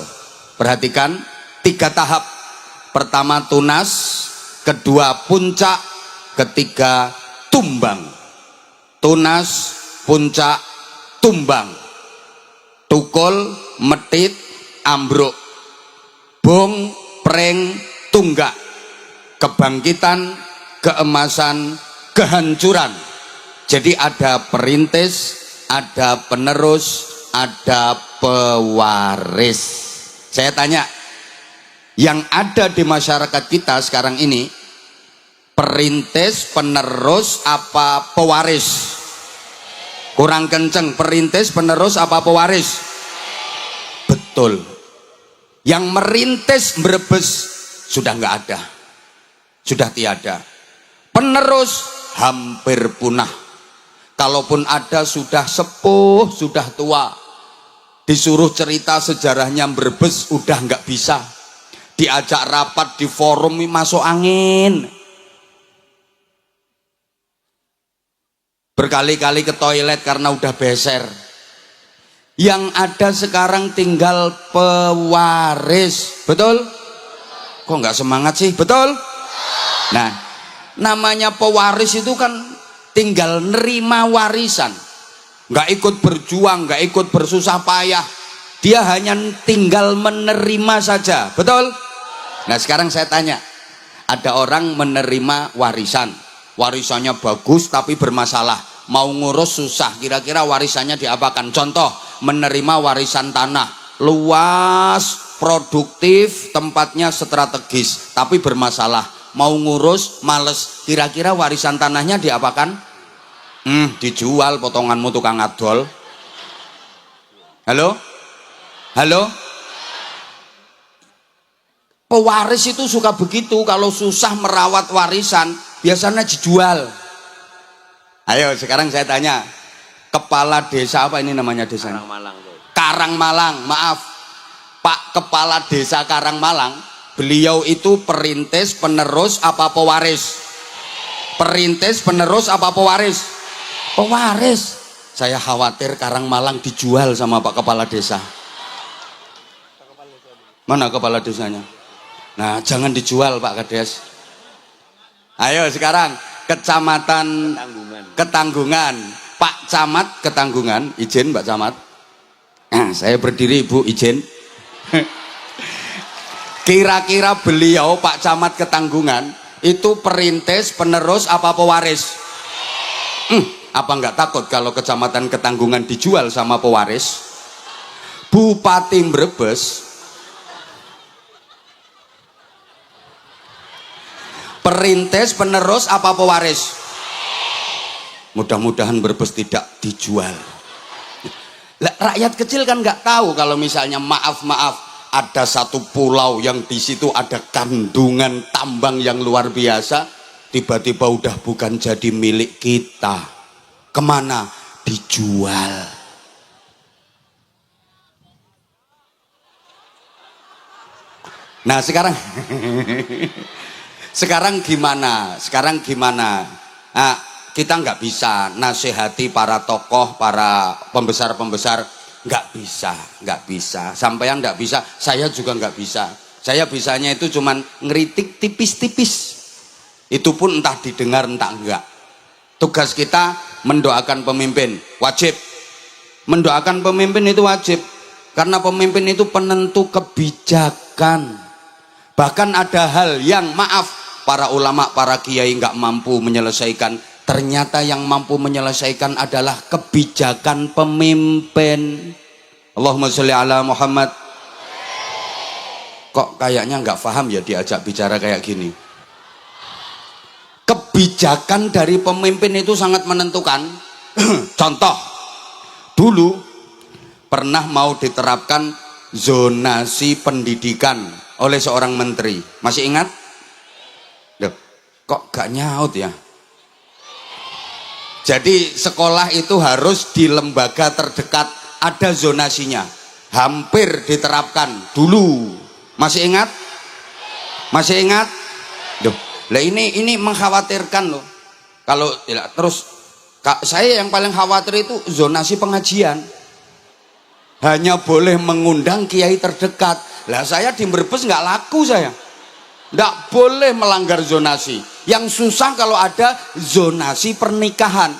Perhatikan, 3 tahap. Pertama tunas, kedua puncak, ketiga tumbang. Tunas, puncak, tumbang. Tukul, metit, ambruk. Bung, preng, tunggak. Kebangkitan, keemasan, kehancuran. Jadi ada perintis, ada penerus, ada pewaris. Saya tanya, yang ada di masyarakat kita sekarang ini, perintis, penerus, apa pewaris? Kurang kenceng, perintis, penerus, apa pewaris? Betul. Yang merintis Brebes sudah nggak ada, sudah tiada. Penerus hampir punah. Kalaupun ada sudah sepuh, sudah tua. Disuruh cerita sejarahnya Brebes udah nggak bisa. Diajak rapat di forum masuk angin. Berkali-kali ke toilet karena udah beser. Yang ada sekarang tinggal pewaris. Betul? Kok nggak semangat sih? Betul? Nah, namanya pewaris itu kan tinggal nerima warisan, nggak ikut berjuang, nggak ikut bersusah payah, dia hanya tinggal menerima saja. Betul? Nah sekarang saya tanya, ada orang menerima warisan, warisannya bagus tapi bermasalah, mau ngurus susah, kira-kira warisannya diapakan? Contoh, menerima warisan tanah luas, produktif, tempatnya strategis tapi bermasalah, mau ngurus males, kira-kira warisan tanahnya diapakan? Dijual, potonganmu tukang adol. Halo? Halo? Pewaris itu suka begitu, kalau susah merawat warisan biasanya dijual. Ayo sekarang saya tanya, kepala desa apa ini namanya desanya? Karangmalang, maaf Pak Kepala Desa Karangmalang, beliau itu perintis, penerus, apa pewaris? Perintis, penerus, apa pewaris? Pewaris. Saya khawatir Karangmalang dijual sama Pak Kepala Desa. Mana kepala desanya? Nah, jangan dijual Pak Kades. Ayo sekarang Kecamatan Ketanggungan. Pak Camat Ketanggungan, izin Pak Camat. Nah, saya berdiri Ibu, izin. Kira-kira beliau Pak Camat Ketanggungan itu perintis, penerus, apa pewaris? Apa nggak takut kalau Kecamatan Ketanggungan dijual sama pewaris? Bupati Brebes perintis, penerus, apa pewaris? Mudah-mudahan Brebes tidak dijual. Rakyat kecil kan nggak tahu kalau misalnya maaf ada satu pulau yang di situ ada kandungan tambang yang luar biasa, tiba-tiba udah bukan jadi milik kita. Kemana? Dijual. Nah sekarang sekarang gimana? Nah, kita nggak bisa nasihati para tokoh, para pembesar, nggak bisa. Sampean nggak bisa, saya juga nggak bisa. Saya bisanya itu cuman ngeritik tipis-tipis. Itu pun entah didengar entah enggak. Tugas kita mendoakan pemimpin, wajib. Mendoakan pemimpin itu wajib, karena pemimpin itu penentu kebijakan. Bahkan ada hal yang maaf para ulama, para kiai nggak mampu menyelesaikan, ternyata yang mampu menyelesaikan adalah kebijakan pemimpin. Allahumma sholli ala Muhammad. Kok kayaknya nggak paham ya diajak bicara kayak gini. Kebijakan dari pemimpin itu sangat menentukan. Contoh, dulu pernah mau diterapkan zonasi pendidikan oleh seorang menteri. Masih ingat? Loh, kok gak nyaut ya? Jadi sekolah itu harus di lembaga terdekat ada zonasinya. Hampir diterapkan dulu. Masih ingat? Masih ingat? Loh, lah ini mengkhawatirkan loh. Kalau ya, terus saya yang paling khawatir itu zonasi pengajian. Hanya boleh mengundang kiai terdekat. Lah saya di Brebes nggak laku saya. Nggak boleh melanggar zonasi. Yang susah kalau ada zonasi pernikahan.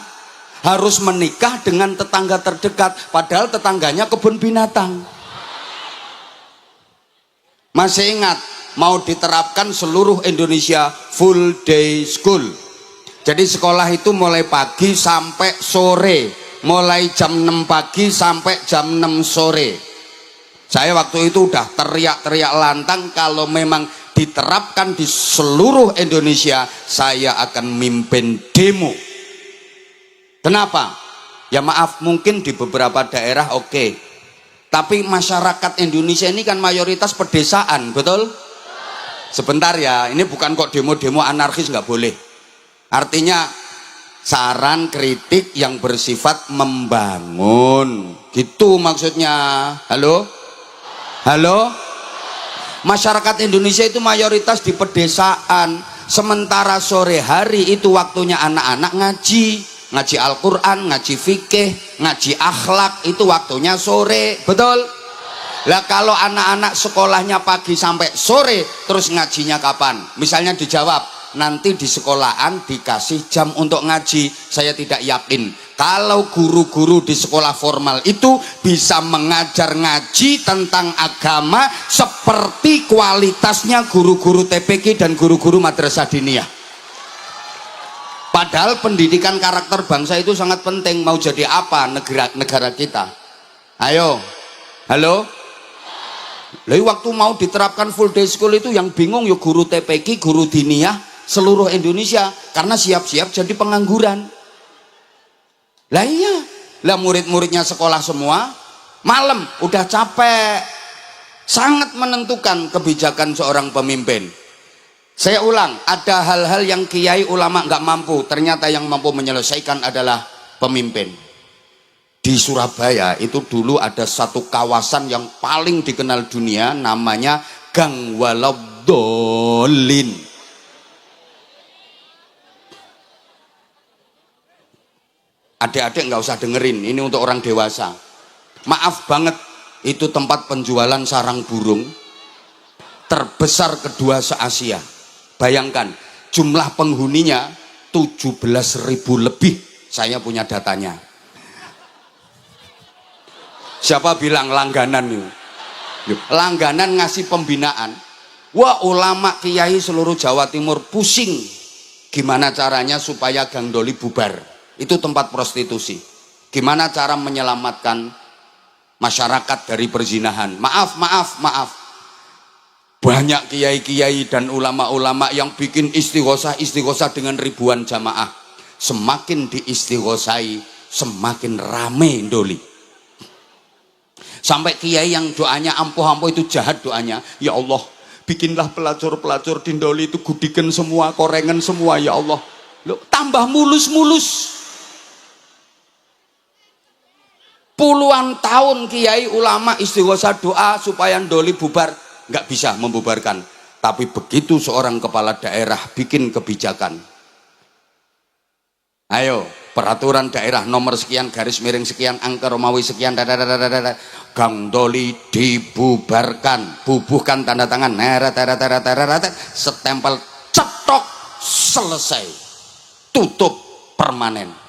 Harus menikah dengan tetangga terdekat. Padahal tetangganya kebun binatang. Masih ingat? Mau diterapkan seluruh Indonesia full day school. Jadi sekolah itu mulai pagi sampai sore. Mulai jam 6 pagi sampai jam 6 sore. Saya waktu itu udah teriak-teriak lantang kalau memang diterapkan di seluruh Indonesia, saya akan mimpin demo. Kenapa? Ya maaf, mungkin di beberapa daerah oke. Tapi masyarakat Indonesia ini kan mayoritas pedesaan, betul? Sebentar ya, ini bukan kok demo-demo anarkis, nggak boleh. Artinya saran kritik yang bersifat membangun, gitu maksudnya. Halo? Halo? Masyarakat Indonesia itu mayoritas di pedesaan. Sementara sore hari itu waktunya anak-anak ngaji, ngaji Al-Quran, ngaji fikih, ngaji akhlak, itu waktunya sore, betul? Lah kalau anak-anak sekolahnya pagi sampai sore, terus ngajinya kapan? Misalnya dijawab, nanti di sekolahan dikasih jam untuk ngaji. Saya tidak yakin kalau guru-guru di sekolah formal itu bisa mengajar ngaji tentang agama seperti kualitasnya guru-guru TPQ dan guru-guru madrasah diniyah. Padahal pendidikan karakter bangsa itu sangat penting. Mau jadi apa negara kita? Ayo, halo? Lalu waktu mau diterapkan full day school itu yang bingung ya guru TPQ, guru diniyah seluruh Indonesia, karena siap-siap jadi pengangguran. Lah iya, lah murid-muridnya sekolah semua, malam udah capek. Sangat menentukan kebijakan seorang pemimpin. Saya ulang, ada hal-hal yang kiai ulama nggak mampu, ternyata yang mampu menyelesaikan adalah pemimpin. Di Surabaya itu dulu ada satu kawasan yang paling dikenal dunia, namanya Gang Waladolin. Adik-adik nggak usah dengerin, ini untuk orang dewasa. Maaf banget, itu tempat penjualan sarang burung terbesar kedua se-Asia. Bayangkan, jumlah penghuninya 17.000 lebih. Saya punya datanya. Siapa bilang langganan nih? Langganan ngasih pembinaan. Wah, ulama kiai seluruh Jawa Timur pusing gimana caranya supaya Gang Doli bubar. Itu tempat prostitusi. Gimana cara menyelamatkan masyarakat dari perzinahan? Maaf. Banyak kiai-kiai dan ulama-ulama yang bikin istighosah dengan ribuan jamaah. Semakin diistighosai, semakin rame Doli. Sampai kiai yang doanya ampuh-ampuh itu jahat doanya. Ya Allah, bikinlah pelacur-pelacur di Doli itu gudikan semua, korengan semua ya Allah. Loh, tambah mulus-mulus. Puluhan tahun kiai ulama istighosah doa supaya Doli bubar, nggak bisa membubarkan. Tapi begitu seorang kepala daerah bikin kebijakan, ayo peraturan daerah nomor sekian garis miring sekian angka Romawi sekian Gang Doli dibubarkan, bubuhkan tanda tangan, setempel cetok, selesai, tutup permanen.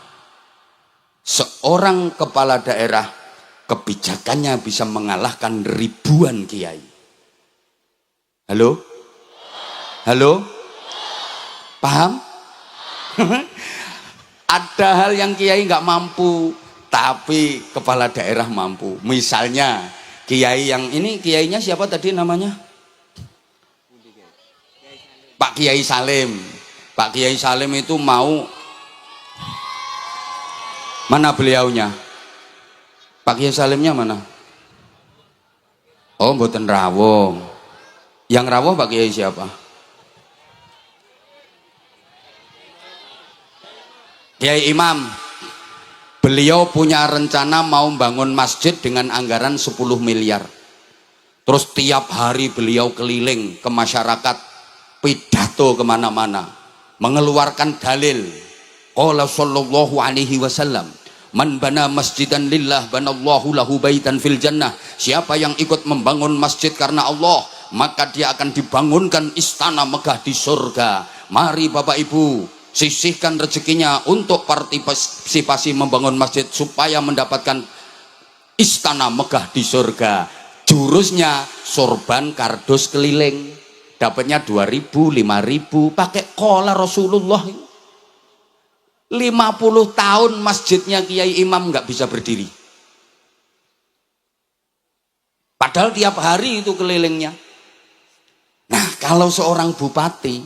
Seorang kepala daerah kebijakannya bisa mengalahkan ribuan kiai. Halo? Halo? Paham? Ada hal yang kiai nggak mampu, tapi kepala daerah mampu. Misalnya kiai yang ini, kiainya siapa tadi namanya? Pak Kiai Salim. Pak Kiai Salim itu mau, mana beliaunya? Pak Kiai Salimnya mana? Oh, mboten rawuh. Yang rawuh Pak Kiai siapa? Kiai Imam. Beliau punya rencana mau bangun masjid dengan anggaran 10 miliar. Terus tiap hari beliau keliling ke masyarakat, pidato kemana-mana, mengeluarkan dalil. Qala sallallahu alaihi wasallam, man bana masjidan lillah banallahu lahu baitan fil jannah. Siapa yang ikut membangun masjid karena Allah, maka dia akan dibangunkan istana megah di surga. Mari Bapak Ibu, sisihkan rezekinya untuk partisipasi membangun masjid supaya mendapatkan istana megah di surga. Jurusnya sorban kardus keliling, dapatnya 2.000, 5.000, pakai kola Rasulullah. 50 tahun masjidnya Kiai Imam nggak bisa berdiri, padahal tiap hari itu kelilingnya. Nah, kalau seorang bupati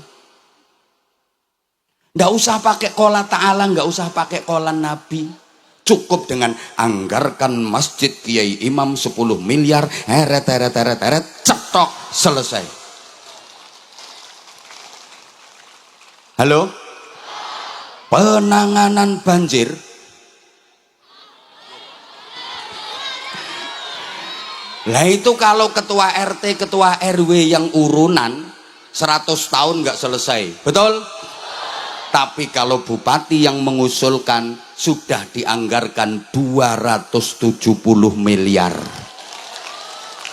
nggak usah pakai kola ta'ala, nggak usah pakai kola Nabi, cukup dengan anggarkan masjid Kiai Imam 10 miliar, heret, cetok, selesai. Halo? Penanganan banjir. Lah itu kalau ketua RT, ketua RW yang urunan 100 tahun nggak selesai, betul? Tapi kalau bupati yang mengusulkan sudah dianggarkan 270 miliar.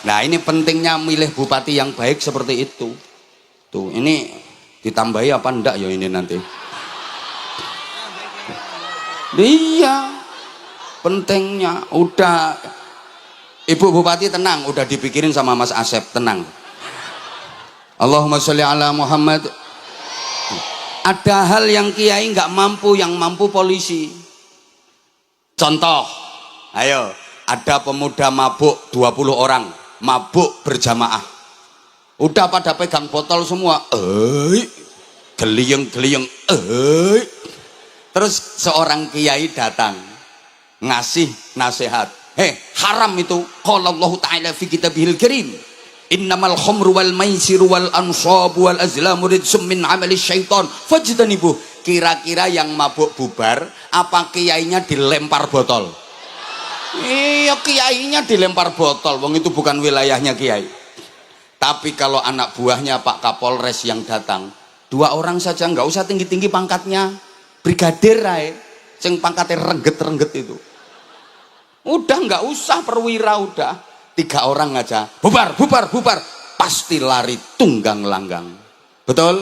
Nah, ini pentingnya milih bupati yang baik seperti itu. Tuh, ini ditambahi apa enggak ya ini nanti? Iya, pentingnya udah. Ibu Bupati tenang, udah dipikirin sama Mas Asep, tenang. Allahumma sholli ala Muhammad. Ada hal yang kiai nggak mampu, yang mampu polisi. Contoh, ayo, ada pemuda mabuk 20 orang, mabuk berjamaah. Udah pada pegang botol semua, geliyeng, Terus seorang kiai datang, ngasih nasihat. Haram itu. Qala Allah Ta'ala fi kitabihil karim, innamal khamru wal maisiru wal ansabu wal azlamu rijsum min amali syaitan fajtanibuh. Kira-kira yang mabuk bubar, apa kiainya dilempar botol? Iya, kiainya dilempar botol, wong itu bukan wilayahnya kiai. Tapi kalau anak buahnya Pak Kapolres yang datang, 2 orang saja, nggak usah tinggi-tinggi pangkatnya, brigadir ae, sing pangkatnya rengget-rengget itu. Udah nggak usah perwira, udah 3 orang aja, bubar, pasti lari tunggang langgang. Betul?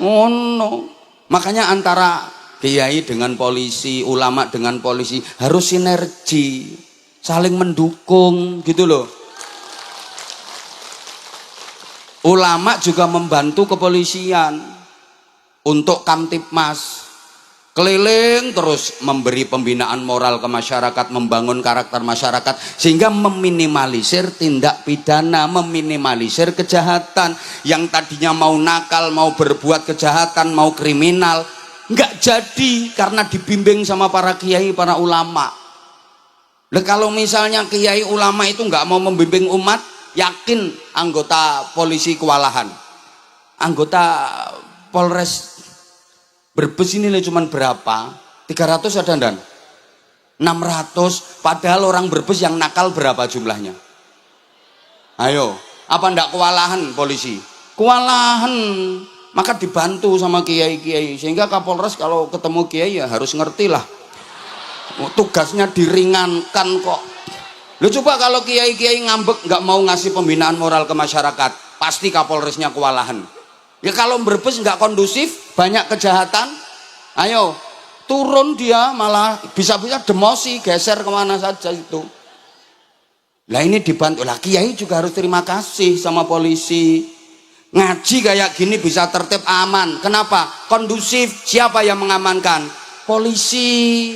Oh no. Makanya antara kiai dengan polisi, ulama dengan polisi harus sinergi, saling mendukung gitu loh. Ulama juga membantu kepolisian untuk Kamtibmas, keliling terus memberi pembinaan moral ke masyarakat, membangun karakter masyarakat sehingga meminimalisir tindak pidana, meminimalisir kejahatan. Yang tadinya mau nakal, mau berbuat kejahatan, mau kriminal, nggak jadi karena dibimbing sama para kiai, para ulama. Nah, kalau misalnya kiai ulama itu nggak mau membimbing umat, yakin anggota polisi kewalahan. Anggota Polres Brebes ini cuma berapa? 300 ada dan 600, padahal orang Brebes yang nakal berapa jumlahnya? Ayo, apa ndak kewalahan polisi? Kewalahan. Maka dibantu sama kiai-kiai, sehingga Kapolres kalau ketemu kiai ya harus ngerti lah, tugasnya diringankan kok. Lu coba kalau kiai-kiai ngambek nggak mau ngasih pembinaan moral ke masyarakat, pasti Kapolresnya kewalahan. Ya kalau Brebes nggak kondusif, banyak kejahatan, ayo turun dia, malah bisa-bisa demosi, geser kemana saja itu. Lah ini dibantu. Lah kiai juga harus terima kasih sama polisi. Ngaji kayak gini bisa tertib, aman. Kenapa? Kondusif. Siapa yang mengamankan? Polisi.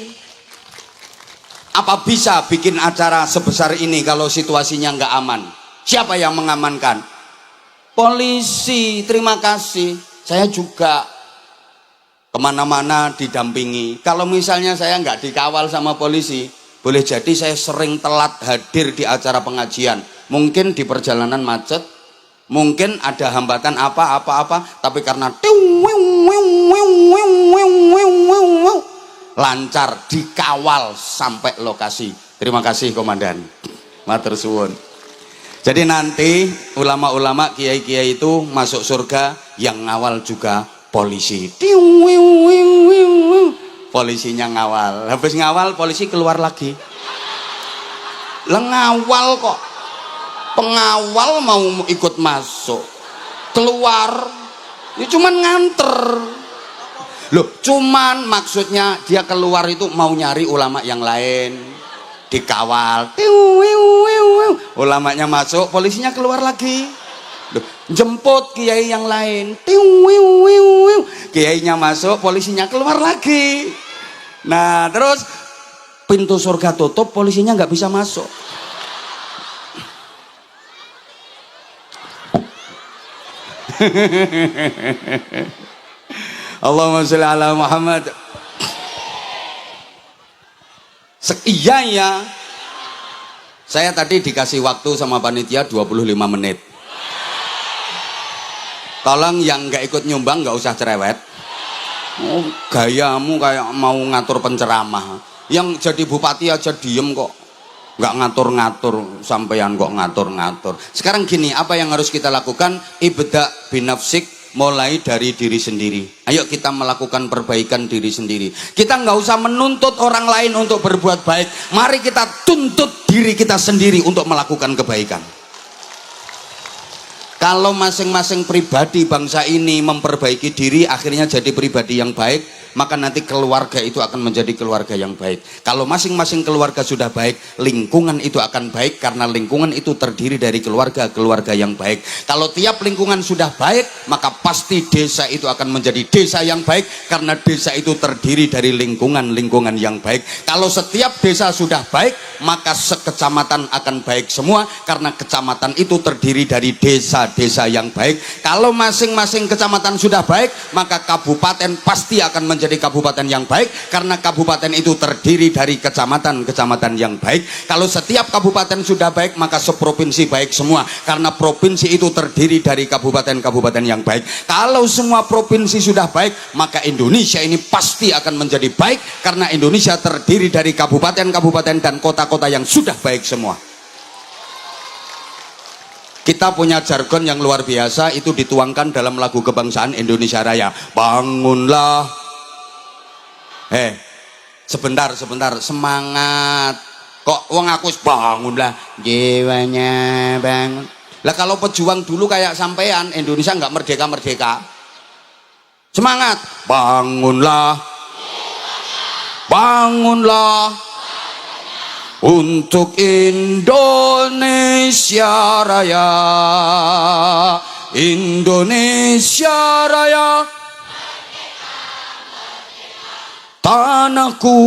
Apa bisa bikin acara sebesar ini kalau situasinya nggak aman? Siapa yang mengamankan? Polisi. Terima kasih. Saya juga kemana-mana didampingi. Kalau misalnya saya nggak dikawal sama polisi, boleh jadi saya sering telat hadir di acara pengajian. Mungkin di perjalanan macet, mungkin ada hambatan apa-apa, tapi karena lancar dikawal sampai lokasi. Terima kasih komandan. Matur suwun. Jadi nanti ulama-ulama, kiai-kiai itu masuk surga, yang ngawal juga polisi. Polisinya ngawal. Habis ngawal polisi keluar lagi. Lah ngawal kok. Pengawal mau ikut masuk. Keluar. Ya cuman nganter. Loh, cuman maksudnya dia keluar itu mau nyari ulama yang lain. Dikawal. Ulamanya masuk, polisinya keluar lagi. Loh, jemput kiai yang lain. Kiainya masuk, polisinya keluar lagi. Nah, terus pintu surga tutup, polisinya nggak bisa masuk. Allahumma sholli ala Muhammad. Iya ya. Saya tadi dikasih waktu sama panitia 25 menit. Tolong yang nggak ikut nyumbang nggak usah cerewet. Oh, gayamu kayak mau ngatur penceramah. Yang jadi bupati aja diem kok. Nggak ngatur-ngatur, sampeyan kok ngatur-ngatur. Sekarang gini, apa yang harus kita lakukan? Ibda binafsik, mulai dari diri sendiri. Ayo kita melakukan perbaikan diri sendiri. Kita nggak usah menuntut orang lain untuk berbuat baik. Mari kita tuntut diri kita sendiri untuk melakukan kebaikan. Kalau masing-masing pribadi bangsa ini memperbaiki diri, akhirnya jadi pribadi yang baik, maka nanti keluarga itu akan menjadi keluarga yang baik. Kalau masing-masing keluarga sudah baik, lingkungan itu akan baik, karena lingkungan itu terdiri dari keluarga-keluarga yang baik. Kalau tiap lingkungan sudah baik, maka pasti desa itu akan menjadi desa yang baik, karena desa itu terdiri dari lingkungan-lingkungan yang baik. Kalau setiap desa sudah baik, maka sekecamatan akan baik semua, karena kecamatan itu terdiri dari desa-desa yang baik. Kalau masing-masing kecamatan sudah baik, maka kabupaten pasti akan menjadi kabupaten yang baik, karena kabupaten itu terdiri dari kecamatan-kecamatan yang baik. Kalau setiap kabupaten sudah baik, maka seprovinsi baik semua, karena provinsi itu terdiri dari kabupaten-kabupaten yang baik. Kalau semua provinsi sudah baik, maka Indonesia ini pasti akan menjadi baik, karena Indonesia terdiri dari kabupaten-kabupaten dan kota-kota yang sudah baik semua. Kita punya jargon yang luar biasa, itu dituangkan dalam lagu kebangsaan Indonesia Raya. Bangunlah. Sebentar, semangat. Kok wong aku bangunlah, jiwanya bangun. Lah kalau pejuang dulu kayak sampean, Indonesia nggak merdeka-merdeka. Semangat. Bangunlah. Bangunlah. Untuk Indonesia Raya, Indonesia Raya, tanahku,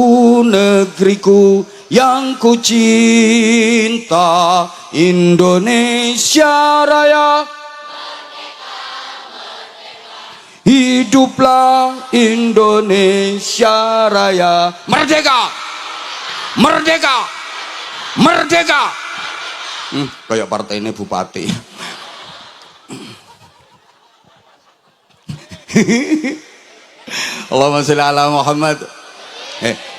negeriku yang ku cinta, Indonesia Raya. Hiduplah Indonesia Raya. Merdeka! Merdeka! Merdeka! Kayak partai ini bupati. Allahumma sholli ala Muhammad.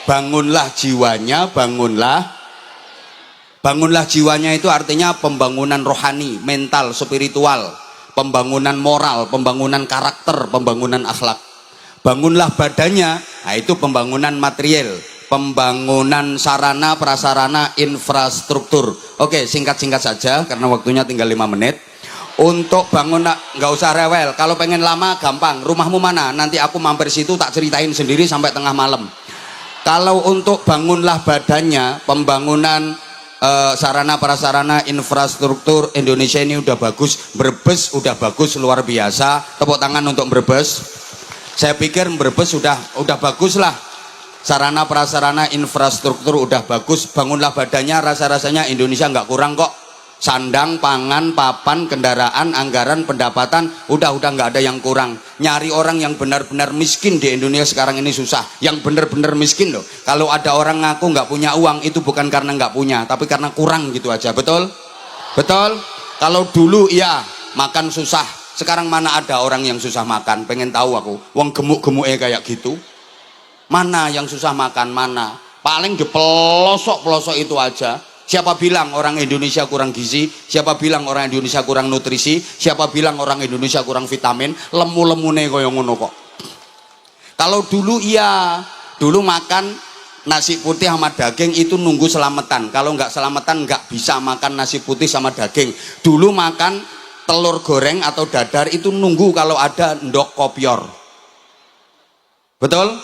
Bangunlah jiwanya, bangunlah. Bangunlah jiwanya itu artinya pembangunan rohani, mental, spiritual, pembangunan moral, pembangunan karakter, pembangunan akhlak. Bangunlah badannya, nah itu pembangunan material, pembangunan sarana prasarana infrastruktur. Oke, singkat-singkat saja karena waktunya tinggal 5 menit. Untuk bangun, nggak usah rewel. Kalau pengen lama gampang. Rumahmu mana? Nanti aku mampir situ tak ceritain sendiri sampai tengah malam. Kalau untuk bangunlah badannya, pembangunan sarana prasarana infrastruktur Indonesia ini udah bagus. Brebes udah bagus luar biasa. Tepuk tangan untuk Brebes. Saya pikir Brebes udah bagus lah. Sarana prasarana infrastruktur udah bagus. Bangunlah badannya, rasa-rasanya Indonesia nggak kurang kok. Sandang, pangan, papan, kendaraan, anggaran, pendapatan udah nggak ada yang kurang. Nyari orang yang benar-benar miskin di Indonesia sekarang ini susah. Yang benar-benar miskin loh. Kalau ada orang ngaku nggak punya uang, itu bukan karena nggak punya, tapi karena kurang gitu aja. Betul? Betul? Kalau dulu iya makan susah, sekarang mana ada orang yang susah makan? Pengen tahu aku, wong gemuk-gemuknya kayak gitu. Mana yang susah makan? Mana? Paling di pelosok-pelosok itu aja. Siapa bilang orang Indonesia kurang gizi? Siapa bilang orang Indonesia kurang nutrisi? Siapa bilang orang Indonesia kurang vitamin? Lemu-lemune kaya ngono kok. Kalau dulu iya, dulu makan nasi putih sama daging itu nunggu selamatan. Kalau nggak selamatan nggak bisa makan nasi putih sama daging. Dulu makan telur goreng atau dadar itu nunggu kalau ada ndok kopior. Betul?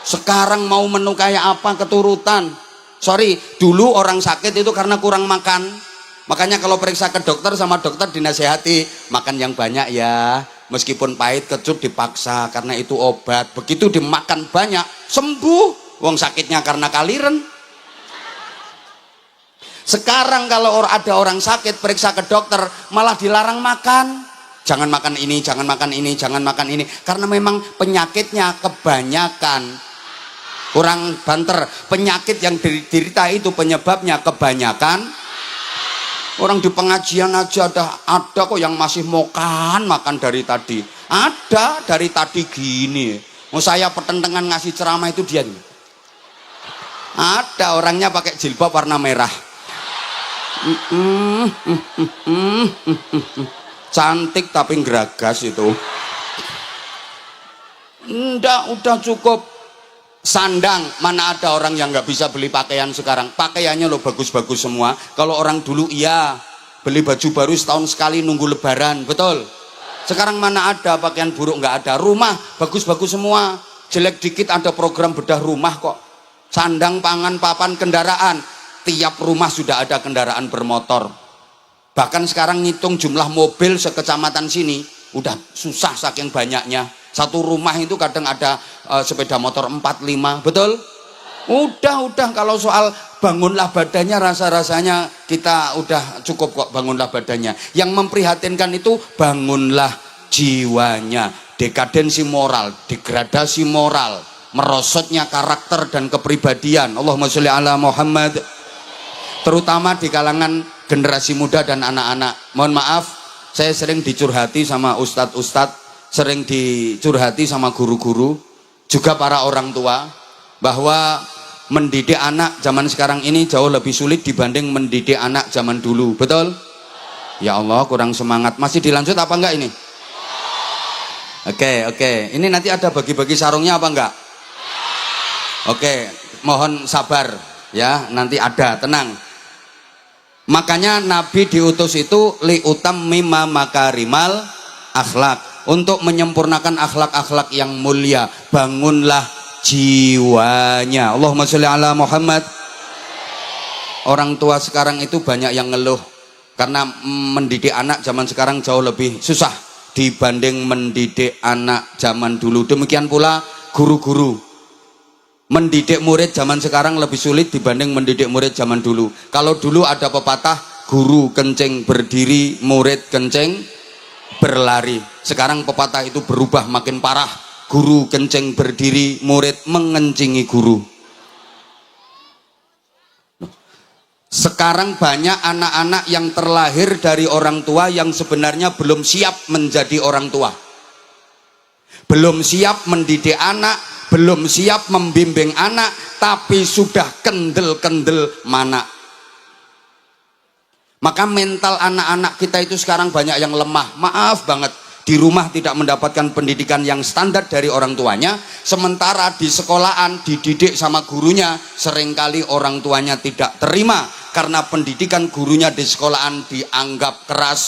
Sekarang mau menu kayak apa keturutan? Sorry, dulu orang sakit itu karena kurang makan. Makanya kalau periksa ke dokter sama dokter dinasehati makan yang banyak ya, meskipun pahit kecut dipaksa karena itu obat. Begitu dimakan banyak sembuh. Wong sakitnya karena kaliren. Sekarang kalau ada orang sakit periksa ke dokter malah dilarang makan. Jangan makan ini, jangan makan ini, jangan makan ini, karena memang penyakitnya kebanyakan. Kurang banter, penyakit yang diderita itu penyebabnya kebanyakan. Orang di pengajian aja ada kok yang masih makan dari tadi. Ada dari tadi gini. Mau saya pertentangan ngasih ceramah itu dia gini. Ada orangnya pakai jilbab warna merah. Cantik tapi geragas itu. Udah cukup. Sandang, mana ada orang yang nggak bisa beli pakaian sekarang? Pakaiannya lo bagus-bagus semua. Kalau orang dulu iya beli baju baru setahun sekali nunggu lebaran, betul? Sekarang mana ada pakaian buruk, nggak ada. Rumah bagus-bagus semua, jelek dikit ada program bedah rumah kok. Sandang, pangan, papan, kendaraan, tiap rumah sudah ada kendaraan bermotor. Bahkan sekarang ngitung jumlah mobil sekecamatan sini udah susah saking banyaknya. Satu rumah itu kadang ada sepeda motor 4-5, betul? Udah kalau soal bangunlah badannya rasa-rasanya kita udah cukup kok bangunlah badannya. Yang memprihatinkan itu bangunlah jiwanya. Dekadensi moral, degradasi moral, merosotnya karakter dan kepribadian. Allahumma sholli ala Muhammad. Terutama di kalangan generasi muda dan anak-anak. Mohon maaf, saya sering dicurhati sama ustadz-ustadz, sering dicurhati sama guru-guru, juga para orang tua, bahwa mendidik anak zaman sekarang ini jauh lebih sulit dibanding mendidik anak zaman dulu. Betul? Ya Allah, kurang semangat. Masih dilanjut apa enggak ini? Oke. Ini nanti ada bagi-bagi sarungnya apa enggak? Oke, mohon sabar ya, nanti ada, tenang. Makanya Nabi diutus itu liutammima makarimal akhlak, untuk menyempurnakan akhlak-akhlak yang mulia. Bangunlah jiwanya. Allahumma sholli ala Muhammad. Orang tua sekarang itu banyak yang ngeluh karena mendidik anak zaman sekarang jauh lebih susah dibanding mendidik anak zaman dulu. Demikian pula guru-guru, mendidik murid zaman sekarang lebih sulit dibanding mendidik murid zaman dulu. Kalau dulu ada pepatah, guru kencing berdiri, murid kencing berlari. Sekarang pepatah itu berubah makin parah. Guru kencing berdiri, murid mengencingi guru. Sekarang banyak anak-anak yang terlahir dari orang tua yang sebenarnya belum siap menjadi orang tua. Belum siap mendidik anak, belum siap membimbing anak, tapi sudah kendel-kendel mana. Maka mental anak-anak kita itu sekarang banyak yang lemah. Maaf banget, di rumah tidak mendapatkan pendidikan yang standar dari orang tuanya, sementara di sekolahan dididik sama gurunya, seringkali orang tuanya tidak terima karena pendidikan gurunya di sekolahan dianggap keras.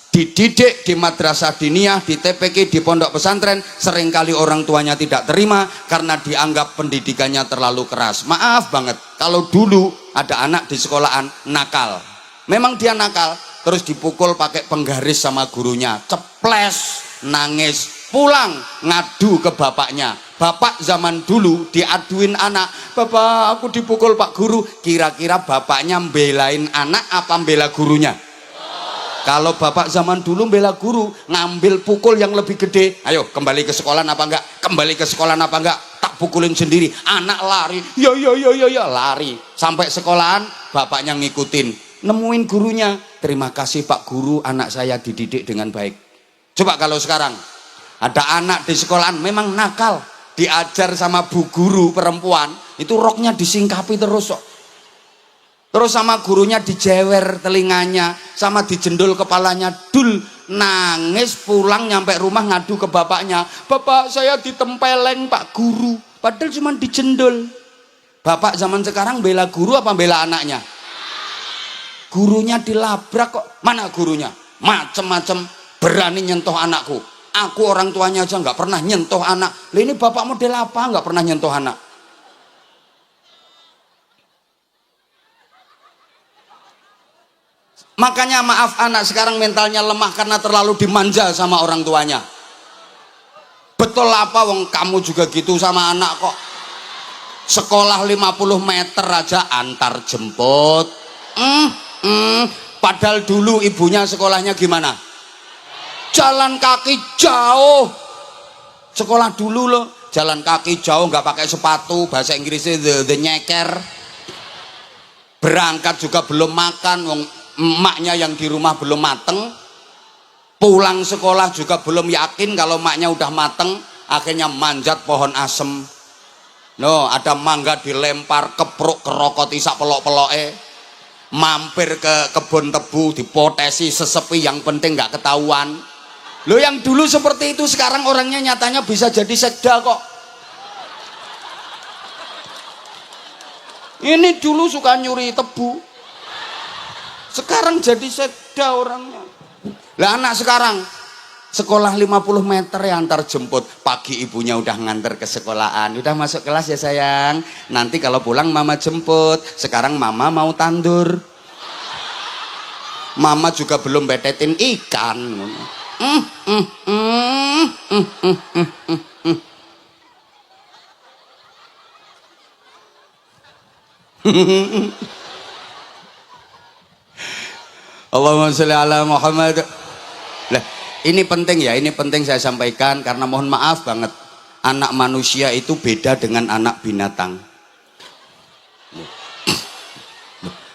Dididik di madrasah diniyah, di TPQ, di pondok pesantren, seringkali orang tuanya tidak terima karena dianggap pendidikannya terlalu keras. Maaf banget, kalau dulu ada anak di sekolahan nakal, memang dia nakal, terus dipukul pakai penggaris sama gurunya, ceples, nangis, pulang ngadu ke bapaknya. Bapak zaman dulu diaduin anak, bapak aku dipukul pak guru. Kira-kira bapaknya mbelain anak apa mbela gurunya? Kalau bapak zaman dulu bela guru, ngambil pukul yang lebih gede. Ayo kembali ke sekolah apa enggak? Kembali ke sekolah apa enggak? Tak pukulin sendiri. Anak lari, ya lari. Sampai sekolahan bapaknya ngikutin. nemuin gurunya, terima kasih Pak Guru, anak saya dididik dengan baik. Coba kalau sekarang ada anak di sekolahan memang nakal, diajar sama bu guru perempuan, itu roknya disingkapi terus kok. Terus sama gurunya dijewer telinganya, sama dijendol kepalanya, dul, nangis pulang nyampe rumah ngadu ke bapaknya, bapak saya ditempeleng Pak Guru, padahal cuma dijendol. Bapak zaman sekarang bela guru apa bela anaknya? Gurunya dilabrak kok. Mana gurunya? Macem-macem berani nyentuh anakku. Aku orang tuanya aja nggak pernah nyentuh anak. Lah ini bapak model apa nggak pernah nyentuh anak? Makanya maaf, anak sekarang mentalnya lemah karena terlalu dimanja sama orang tuanya. Betul apa wong kamu juga gitu sama anak kok? Sekolah 50 meter aja antar jemput. Padahal dulu ibunya sekolahnya gimana? Jalan kaki jauh. Sekolah dulu loh, jalan kaki jauh, nggak pakai sepatu, bahasa Inggrisnya the nyeker. Berangkat juga belum makan, wong emaknya yang di rumah belum mateng. Pulang sekolah juga belum yakin kalau emaknya udah mateng, akhirnya manjat pohon asem. No, ada mangga dilempar, kepruk kerokoti sak pelok-peloke. Mampir ke kebun tebu, dipotesi sesepi, yang penting nggak ketahuan. Lo yang dulu seperti itu sekarang orangnya nyatanya bisa jadi sekda kok. Ini dulu suka nyuri tebu, sekarang jadi sekda orangnya. Lah anak sekarang sekolah 50 meter ya antar jemput. Pagi ibunya udah nganter ke sekolahan, udah masuk kelas ya sayang, nanti kalau pulang mama jemput. Sekarang mama mau tandur, mama juga belum betetin ikan. Allahumma sholli ala Muhammad. Lah, ini penting ya, ini penting saya sampaikan karena mohon maaf banget, anak manusia itu beda dengan anak binatang.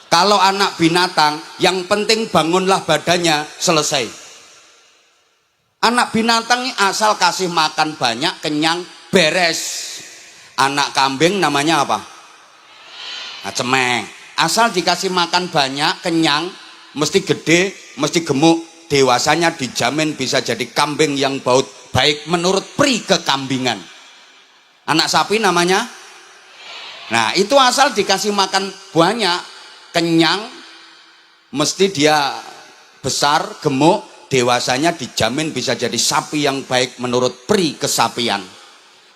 Kalau anak binatang, yang penting bangunlah badannya, selesai. Anak binatang ini asal kasih makan banyak, kenyang, beres. Anak kambing namanya apa? Nah, cemeng. Asal dikasih makan banyak, kenyang, mesti gede, mesti gemuk. Dewasanya dijamin bisa jadi kambing yang baik menurut pri kekambingan. Anak sapi namanya, nah itu asal dikasih makan banyak, kenyang, mesti dia besar, gemuk, dewasanya dijamin bisa jadi sapi yang baik menurut pri kesapian.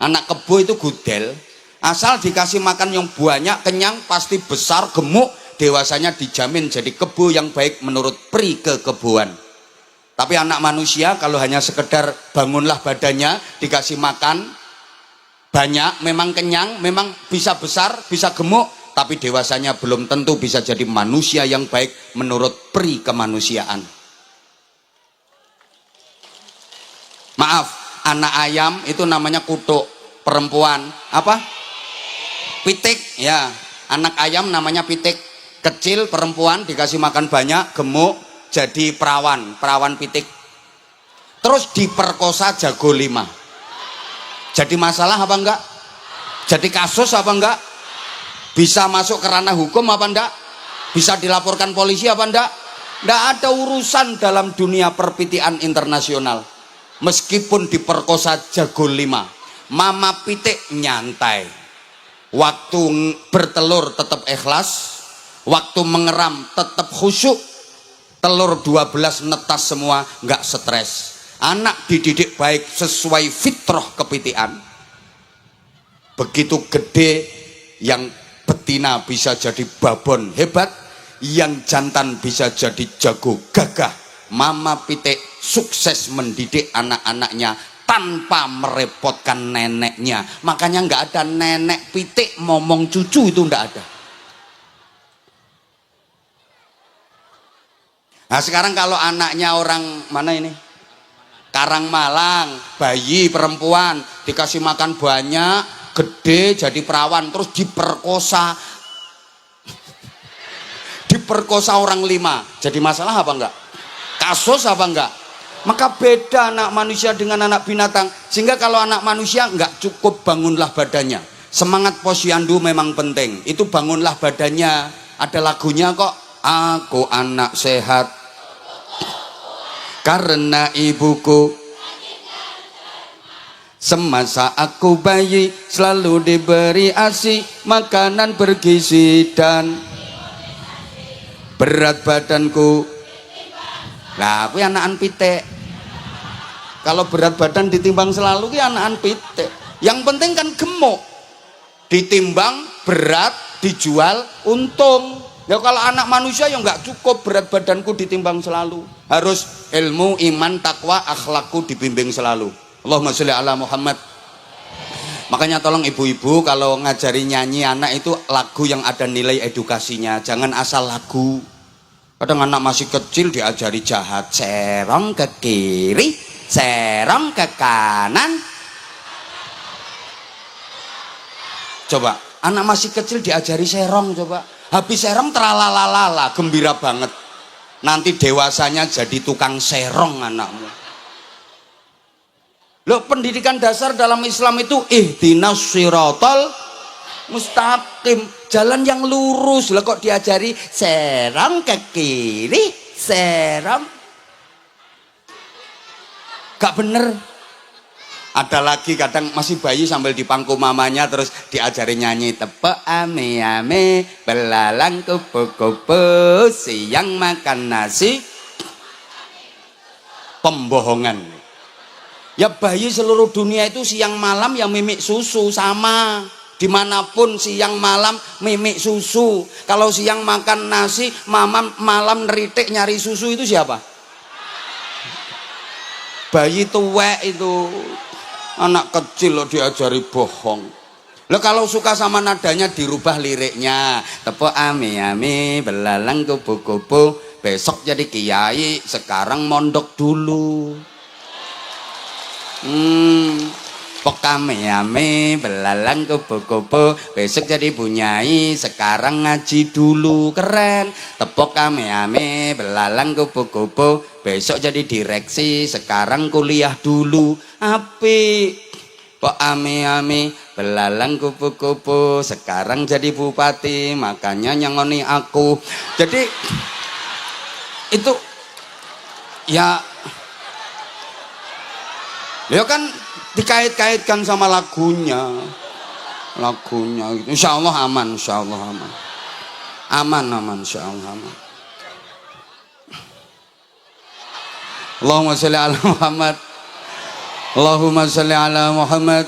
Anak kebo itu gudel, asal dikasih makan yang banyak, kenyang, pasti besar, gemuk, dewasanya dijamin jadi kebo yang baik menurut pri kekeboan. Tapi anak manusia kalau hanya sekedar bangunlah badannya, dikasih makan banyak, memang kenyang, memang bisa besar, bisa gemuk, tapi dewasanya belum tentu bisa jadi manusia yang baik menurut pri kemanusiaan. Maaf, anak ayam itu namanya kutuk, perempuan apa? Pitik, ya. Anak ayam namanya pitik, kecil, perempuan, dikasih makan banyak, gemuk, jadi perawan pitik. Terus diperkosa jago 5. Jadi masalah apa enggak? Jadi kasus apa enggak? Bisa masuk ke ranah hukum apa enggak? Bisa dilaporkan polisi apa enggak? Enggak ada urusan dalam dunia perpitian internasional. Meskipun diperkosa jago 5, mama pitik nyantai. Waktu bertelur tetap ikhlas, waktu mengeram tetap khusyuk. Telur 12 netas semua, nggak stres. Anak dididik baik sesuai fitrah kepitian. Begitu gede, yang betina bisa jadi babon hebat, yang jantan bisa jadi jago gagah. Mama pitik sukses mendidik anak-anaknya tanpa merepotkan neneknya. Makanya nggak ada nenek pitik ngomong cucu, itu nggak ada. Nah sekarang kalau anaknya orang mana ini? Karangmalang, bayi perempuan dikasih makan banyak, gede jadi perawan, terus diperkosa. diperkosa orang 5, jadi masalah apa enggak? Kasus apa enggak? Maka beda anak manusia dengan anak binatang. Sehingga kalau anak manusia enggak cukup bangunlah badannya. Semangat posyandu memang penting. Itu bangunlah badannya. Ada lagunya kok. Aku anak sehat karena ibuku. Semasa aku bayi selalu diberi ASI, makanan bergizi dan berat badanku. Nah, aku anakan pitik. Kalau berat badan ditimbang selalu ki anakan pitik. Yang penting kan gemuk. Ditimbang berat, dijual untung. Ya kalau anak manusia yang nggak cukup berat badanku ditimbang selalu. Harus ilmu, iman, takwa, akhlakku dibimbing selalu. Allahumma sholli ala Muhammad. Makanya tolong ibu-ibu kalau ngajari nyanyi anak itu lagu yang ada nilai edukasinya. Jangan asal lagu. Kadang anak masih kecil diajari jahat, serong ke kiri, serong ke kanan. Coba, anak masih kecil diajari serong coba. Habis serong tralalalala, gembira banget. Nanti dewasanya jadi tukang serong anakmu. Loh, pendidikan dasar dalam Islam itu ihdinas siratal mustaqim, jalan yang lurus. Lah kok diajari serong ke kiri, serong, gak bener. Ada lagi kadang masih bayi sambil dipangku mamanya terus diajari nyanyi tepek ame ame belalang kupu kupu siang makan nasi. Pembohongan. Ya bayi seluruh dunia itu siang malam ya mimik susu sama. Dimanapun siang malam mimik susu. Kalau siang makan nasi, malam neritik nyari susu itu siapa? Bayi tuwek itu. Anak kecil loh diajari bohong. Loh kalau suka sama nadanya dirubah liriknya. Tepuk ame ame belalang kupu kupu. Besok jadi kiai, sekarang mondok dulu. Pokame ame belalang kupu-kupu, besok jadi bunyai, sekarang ngaji dulu. Keren. Tepok ame belalang kupu-kupu, besok jadi direksi, sekarang kuliah dulu. Api. Pok ame belalang kupu-kupu, sekarang jadi bupati, makanya nyangoni aku. Jadi itu ya kan dikait-kaitkan sama lagunya gitu. Insya Allah aman, insya Allah aman, insya Allah aman. Allahumma sholli ala Muhammad. Allahumma sholli ala Muhammad.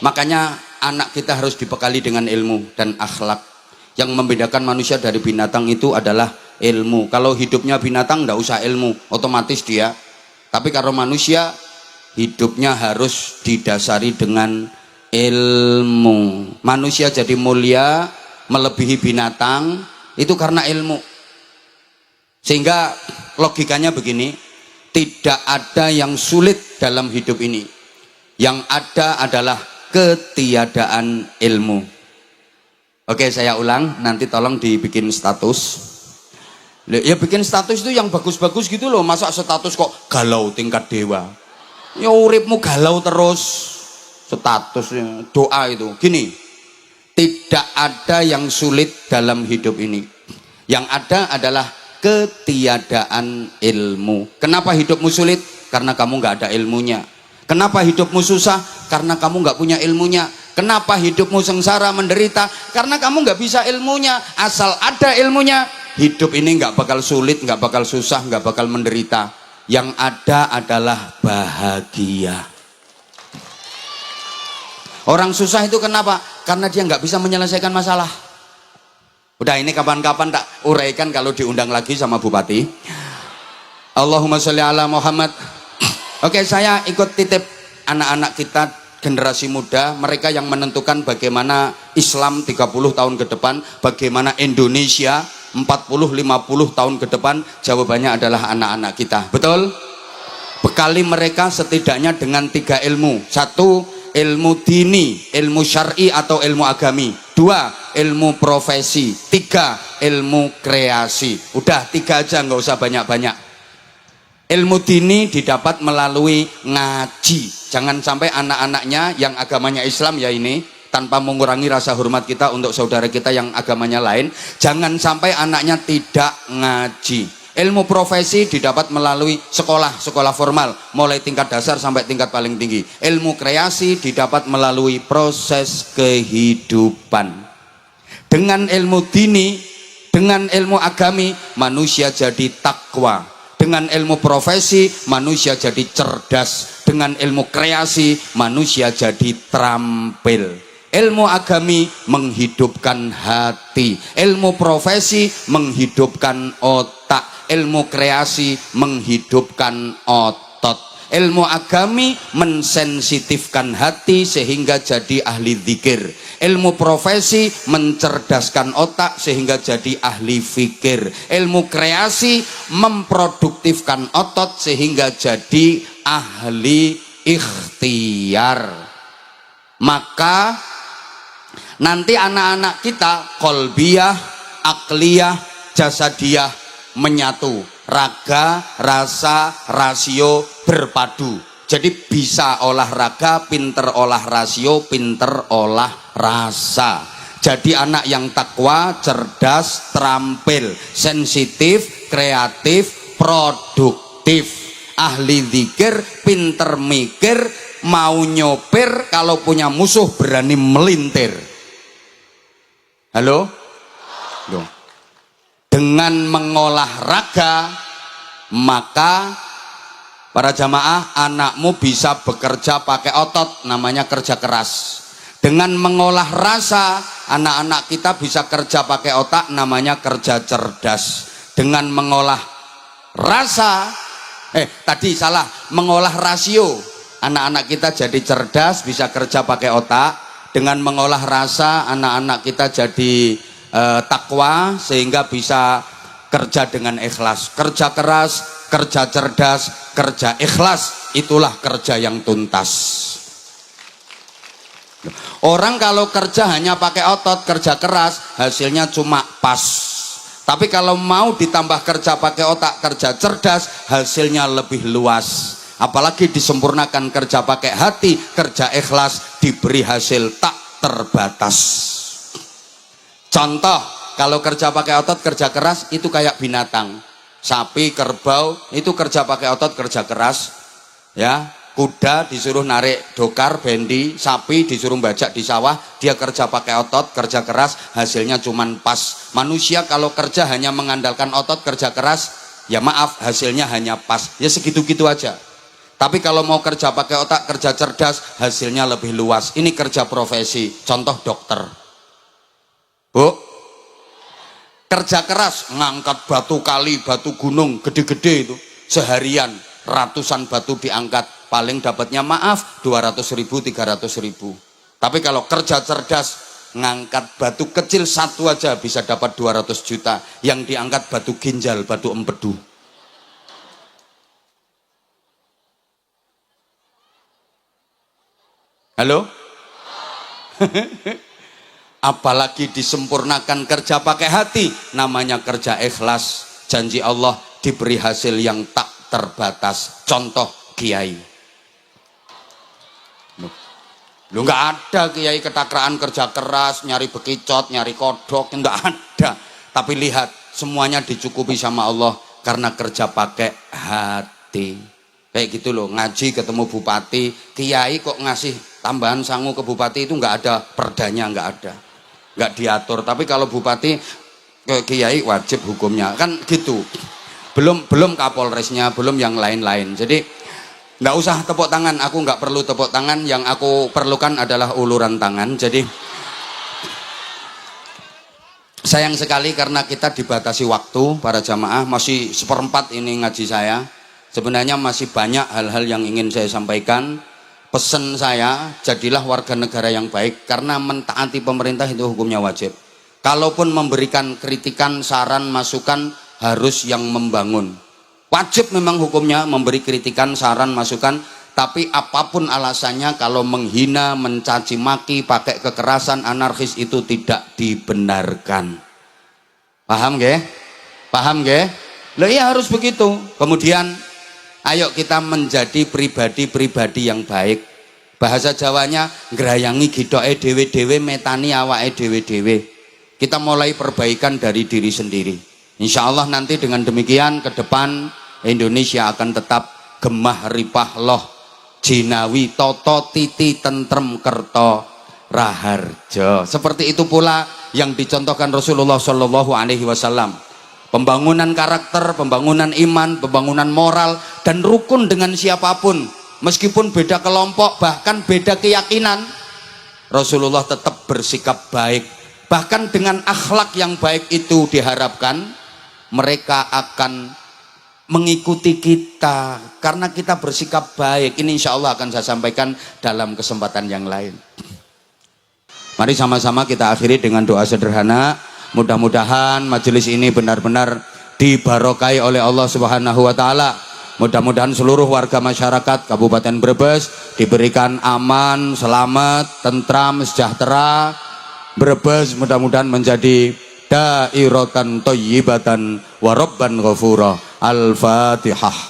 Makanya anak kita harus dibekali dengan ilmu dan akhlak. Yang membedakan manusia dari binatang itu adalah ilmu. Kalau hidupnya binatang nggak usah ilmu, otomatis dia. Tapi kalau manusia hidupnya harus didasari dengan ilmu. Manusia jadi mulia melebihi binatang itu karena ilmu. Sehingga logikanya begini, tidak ada yang sulit dalam hidup ini. Yang ada adalah ketiadaan ilmu. Oke, saya ulang, nanti tolong dibikin status. Ya bikin status itu yang bagus-bagus gitu loh. Masa status kok galau tingkat dewa. Ya uripmu galau terus. Statusnya doa itu. Gini, tidak ada yang sulit dalam hidup ini. Yang ada adalah ketiadaan ilmu. Kenapa hidupmu sulit? Karena kamu nggak ada ilmunya. Kenapa hidupmu susah? Karena kamu nggak punya ilmunya. Kenapa hidupmu sengsara menderita? Karena kamu nggak bisa ilmunya. Asal ada ilmunya, hidup ini nggak bakal sulit, nggak bakal susah, nggak bakal menderita. Yang ada adalah bahagia. Orang susah itu kenapa? Karena dia nggak bisa menyelesaikan masalah. Udah, ini kapan-kapan tak uraikan kalau diundang lagi sama Bupati. Allahumma sholli ala Muhammad. Oke, saya ikut titip anak-anak kita, generasi muda, mereka yang menentukan bagaimana Islam 30 tahun ke depan, bagaimana Indonesia 40-50 tahun ke depan. Jawabannya adalah anak-anak kita. Betul? Bekali mereka setidaknya dengan 3 ilmu. 1, ilmu dini, ilmu syar'i atau ilmu agami. 2, ilmu profesi. 3, ilmu kreasi. Udah 3 aja, nggak usah banyak-banyak. Ilmu dini didapat melalui ngaji. Jangan sampai anak-anaknya yang agamanya Islam ya ini, tanpa mengurangi rasa hormat kita untuk saudara kita yang agamanya lain, jangan sampai anaknya tidak ngaji. Ilmu profesi didapat melalui sekolah formal, mulai tingkat dasar sampai tingkat paling tinggi. Ilmu kreasi didapat melalui proses kehidupan. Dengan ilmu dini, dengan ilmu agami, manusia jadi takwa. Dengan ilmu profesi, manusia jadi cerdas. Dengan ilmu kreasi, manusia jadi terampil. Ilmu agami menghidupkan hati, ilmu profesi menghidupkan otak, ilmu kreasi menghidupkan otot. Ilmu agami mensensitifkan hati sehingga jadi ahli zikir. Ilmu profesi mencerdaskan otak sehingga jadi ahli fikir. Ilmu kreasi memproduktifkan otot sehingga jadi ahli ikhtiar. Maka nanti anak-anak kita kolbiyah, akliyah, jasadiyah menyatu, raga, rasa, rasio berpadu. Jadi bisa olahraga, pinter olah rasio, pinter olah rasa. Jadi anak yang takwa, cerdas, terampil, sensitif, kreatif, produktif, ahli zikir, pinter mikir, mau nyopir, kalau punya musuh berani melintir. Halo? Loh. Dengan mengolah raga, maka para jamaah, anakmu bisa bekerja pakai otot, namanya kerja keras. Dengan mengolah rasa, anak-anak kita bisa kerja pakai otak, namanya kerja cerdas. Dengan mengolah rasa, mengolah rasio, anak-anak kita jadi cerdas, bisa kerja pakai otak. Dengan mengolah rasa, anak-anak kita jadi takwa sehingga bisa kerja dengan ikhlas. Kerja keras, kerja cerdas, kerja ikhlas, itulah kerja yang tuntas. Orang kalau kerja hanya pakai otot, kerja keras, hasilnya cuma pas. Tapi kalau mau ditambah kerja pakai otak, kerja cerdas, hasilnya lebih luas. Apalagi disempurnakan kerja pakai hati, kerja ikhlas, diberi hasil tak terbatas. Contoh, kalau kerja pakai otot, kerja keras, itu kayak binatang. Sapi, kerbau, itu kerja pakai otot, kerja keras. Ya, kuda disuruh narik dokar, bendi, sapi disuruh bajak di sawah, dia kerja pakai otot, kerja keras, hasilnya cuman pas. Manusia kalau kerja hanya mengandalkan otot, kerja keras, ya maaf, hasilnya hanya pas. Ya segitu-gitu aja. Tapi kalau mau kerja pakai otak, kerja cerdas, hasilnya lebih luas. Ini kerja profesi. Contoh dokter. Bu, kerja keras, ngangkat batu kali, batu gunung, gede-gede itu. Seharian, ratusan batu diangkat. Paling dapatnya maaf, 200.000, 300.000. Tapi kalau kerja cerdas, ngangkat batu kecil satu aja bisa dapat 200 juta. Yang diangkat batu ginjal, batu empedu. Halo? Apalagi disempurnakan kerja pakai hati, namanya kerja ikhlas. Janji Allah diberi hasil yang tak terbatas. Contoh kiai. Lu nggak ada kiai ketakraan kerja keras, nyari bekicot, nyari kodok, nggak ada. Tapi lihat, semuanya dicukupi sama Allah karena kerja pakai hati. Kayak gitu loh, ngaji ketemu bupati, kiai kok ngasih tambahan sangu ke bupati, itu nggak ada perdanya, nggak ada, nggak diatur. Tapi kalau bupati ke kiai wajib hukumnya, kan gitu. Belum kapolresnya, belum yang lain-lain. Jadi nggak usah tepuk tangan, aku nggak perlu tepuk tangan. Yang aku perlukan adalah uluran tangan. Jadi sayang sekali karena kita dibatasi waktu, para jamaah. Masih 1/4 ini ngaji saya. Sebenarnya masih banyak hal-hal yang ingin saya sampaikan. Pesan saya, jadilah warga negara yang baik, karena mentaati pemerintah itu hukumnya wajib. Kalaupun memberikan kritikan, saran, masukan, harus yang membangun. Wajib memang hukumnya memberi kritikan, saran, masukan, Tapi apapun alasannya, kalau menghina, mencaci maki, pakai kekerasan, anarkis itu tidak dibenarkan. Paham nggih? Paham nggih? Lah iya harus begitu. Kemudian ayo kita menjadi pribadi-pribadi yang baik. Bahasa Jawanya ngrayangi gitoke dhewe-dhewe, metani awake dhewe-dhewe. Kita mulai perbaikan dari diri sendiri. Insya Allah nanti dengan demikian ke depan Indonesia akan tetap gemah ripah loh jinawi toto titi tentrem kerto raharjo. Seperti itu pula yang dicontohkan Rasulullah Shallallahu Alaihi Wasallam. Pembangunan karakter, pembangunan iman, pembangunan moral dan rukun dengan siapapun, meskipun beda kelompok, bahkan beda keyakinan, Rasulullah tetap bersikap baik. Bahkan dengan akhlak yang baik itu diharapkan mereka akan mengikuti kita karena kita bersikap baik. Ini insya Allah akan saya sampaikan dalam kesempatan yang lain. Mari sama-sama kita akhiri dengan doa sederhana. Mudah-mudahan majelis ini benar-benar dibarokai oleh Allah Subhanahu wa taala. Mudah-mudahan seluruh warga masyarakat Kabupaten Brebes diberikan aman, selamat, tentram, sejahtera. Brebes mudah-mudahan menjadi dairatan thayyibatan wa rabban ghafura. Al-Fatihah.